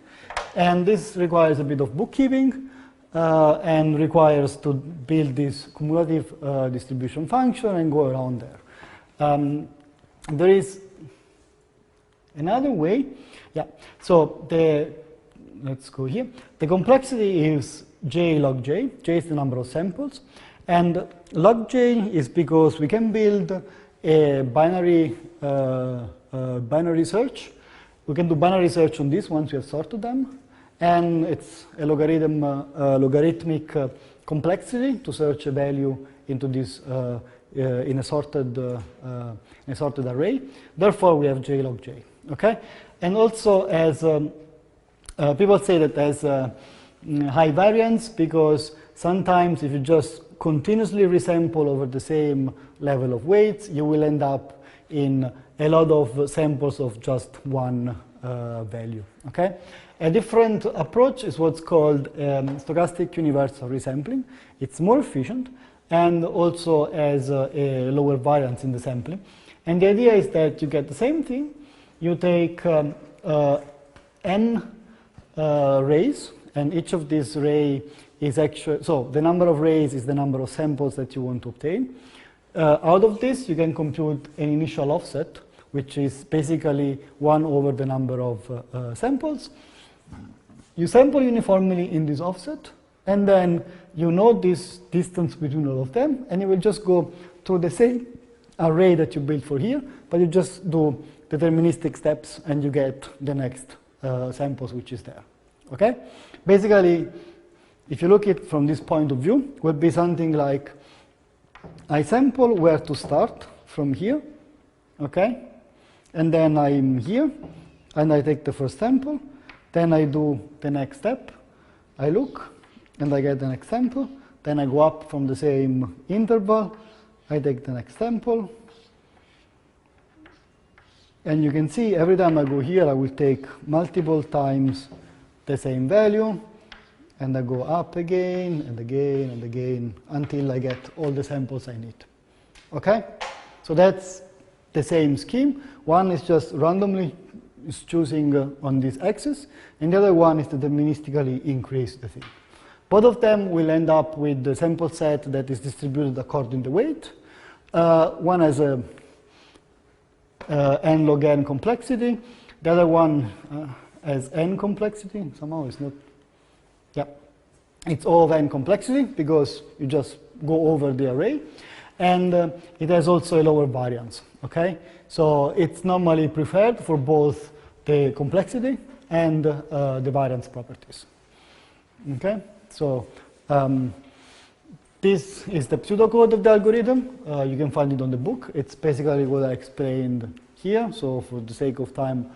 and this requires a bit of bookkeeping and requires to build this cumulative distribution function and go around there. There is another way, yeah. So let's go here. The complexity is j log j. J is the number of samples. And log j is because we can build a binary search. We can do binary search on this once we have sorted them. And it's a logarithmic complexity to search a value into this in a sorted array. Therefore, we have j log j. Okay? And also, as people say that as high variance because sometimes if you just continuously resample over the same level of weights, you will end up in a lot of samples of just one value. Okay? A different approach is what's called stochastic universal resampling. It's more efficient and also has a lower variance in the sampling. And the idea is that you get the same thing. You take n rays, and each of these rays is actually, so the number of rays is the number of samples that you want to obtain. Out of this, you can compute an initial offset, which is basically 1 over the number of samples. You sample uniformly in this offset, and then you know this distance between all of them, and you will just go through the same array that you built for here, but you just do deterministic steps, and you get the next samples which is there. Okay? Basically, if you look at it from this point of view, it would be something like I sample where to start from here, okay? And then I'm here, and I take the first sample. Then I do the next step. I look, and I get the next sample. Then I go up from the same interval. I take the next sample. And you can see every time I go here, I will take multiple times the same value. And I go up again, and again, and again, until I get all the samples I need. Okay? So that's the same scheme. One is just randomly choosing on this axis, and the other one is deterministically increase the thing. Both of them will end up with the sample set that is distributed according to weight. One has a n log n complexity. The other one has n complexity. Somehow it's not. Yeah, it's O of n complexity because you just go over the array, and it has also a lower variance. Okay, so it's normally preferred for both the complexity and the variance properties. Okay, so this is the pseudocode of the algorithm. You can find it on the book. It's basically what I explained here. So for the sake of time,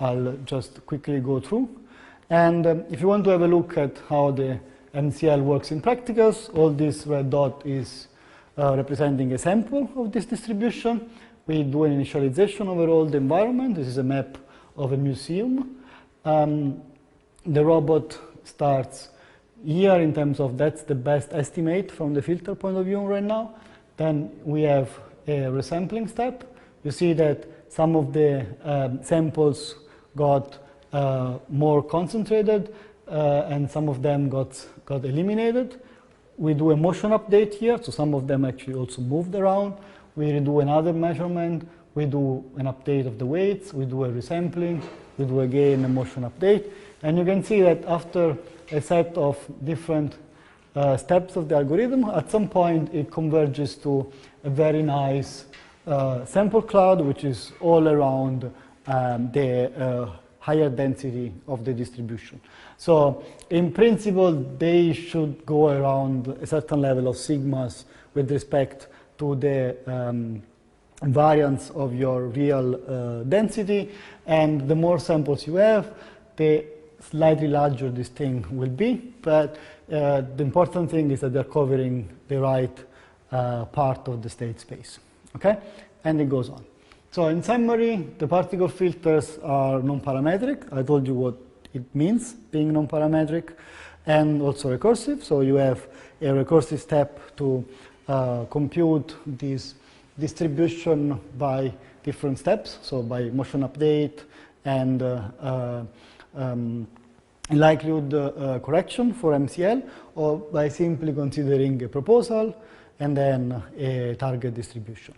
I'll just quickly go through. And if you want to have a look at how the MCL works in practicals, all this red dot is representing a sample of this distribution. We do an initialization over all the environment. This is a map of a museum. The robot starts here in terms of that's the best estimate from the filter point of view right now. Then we have a resampling step. You see that some of the samples got more concentrated, and some of them got eliminated. We do a motion update here, so some of them actually also moved around. We do another measurement. We do an update of the weights. We do a resampling. We do again a motion update. And you can see that after a set of different steps of the algorithm, at some point it converges to a very nice sample cloud, which is all around the higher density of the distribution. So in principle, they should go around a certain level of sigmas with respect to the variance of your real density. And the more samples you have, the slightly larger this thing will be. But the important thing is that they're covering the right part of the state space. Okay? And it goes on. So in summary, the particle filters are non-parametric. I told you what it means, being non-parametric, and also recursive. So you have a recursive step to compute this distribution by different steps, so by motion update and likelihood correction for MCL, or by simply considering a proposal and then a target distribution.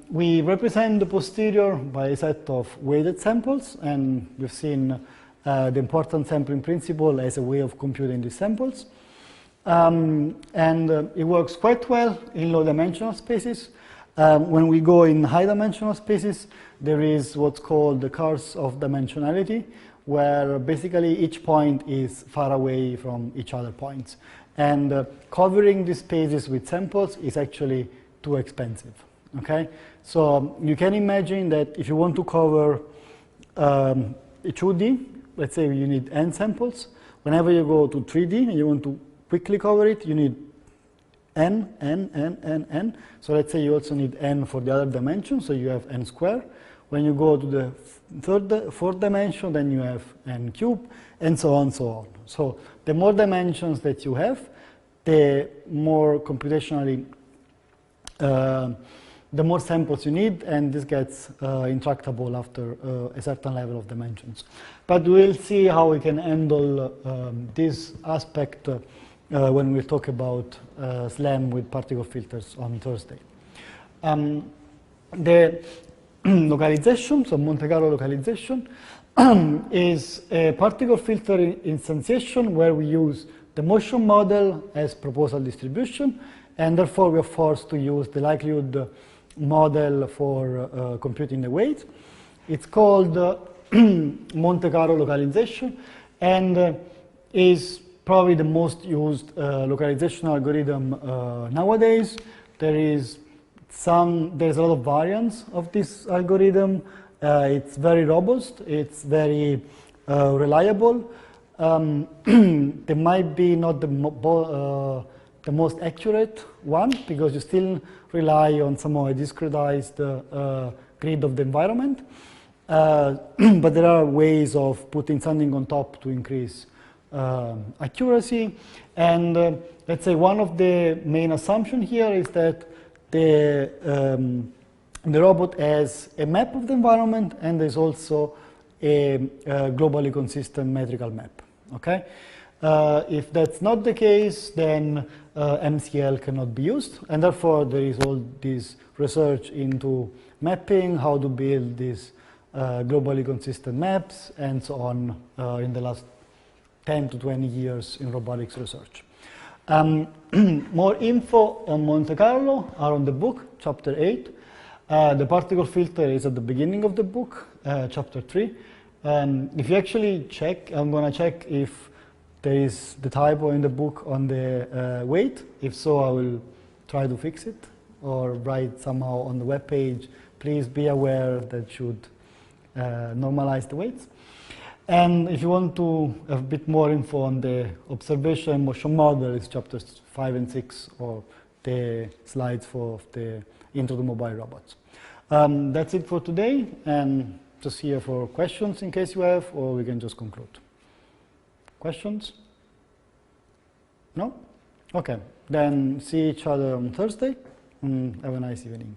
We represent the posterior by a set of weighted samples, and we've seen the important sampling principle as a way of computing these samples. It works quite well in low-dimensional spaces. When we go in high-dimensional spaces, there is what's called the curse of dimensionality, where basically each point is far away from each other points. And covering these spaces with samples is actually too expensive. Okay, so you can imagine that if you want to cover a 2D, let's say you need n samples, whenever you go to 3D and you want to quickly cover it, you need n, n, n, n, n. So let's say you also need n for the other dimension, so you have n squared. When you go to the fourth dimension, then you have n cubed, and so on, so on. So the more dimensions that you have, the more computationally, the more samples you need, and this gets intractable after a certain level of dimensions. But we'll see how we can handle this aspect when we talk about SLAM with particle filters on Thursday. The localization, so Monte Carlo localization, is a particle filter instantiation where we use the motion model as proposal distribution, and therefore we are forced to use the likelihood model for computing the weight. It's called Monte Carlo localization, and is probably the most used localization algorithm nowadays. There's a lot of variants of this algorithm. It's very robust. It's very reliable. There might be not the most accurate one, because you still rely on somehow a discretized grid of the environment. But there are ways of putting something on top to increase accuracy. And let's say one of the main assumptions here is that the robot has a map of the environment, and there's also a globally consistent metrical map. Okay? If that's not the case, then MCL cannot be used, and therefore there is all this research into mapping, how to build these globally consistent maps, and so on in the last 10 to 20 years in robotics research. More info on Monte Carlo are on the book, chapter 8. The particle filter is at the beginning of the book, chapter 3. If you actually check, I'm going to check if there is the typo in the book on the weight. If so, I will try to fix it or write somehow on the web page, please be aware that should normalize the weights. And if you want to have a bit more info on the observation and motion model, it's chapters 5 and 6, or the slides for the intro to mobile robots. That's it for today, and just here for questions in case you have, or we can just conclude. Questions? No? Okay, then see each other on Thursday, and have a nice evening.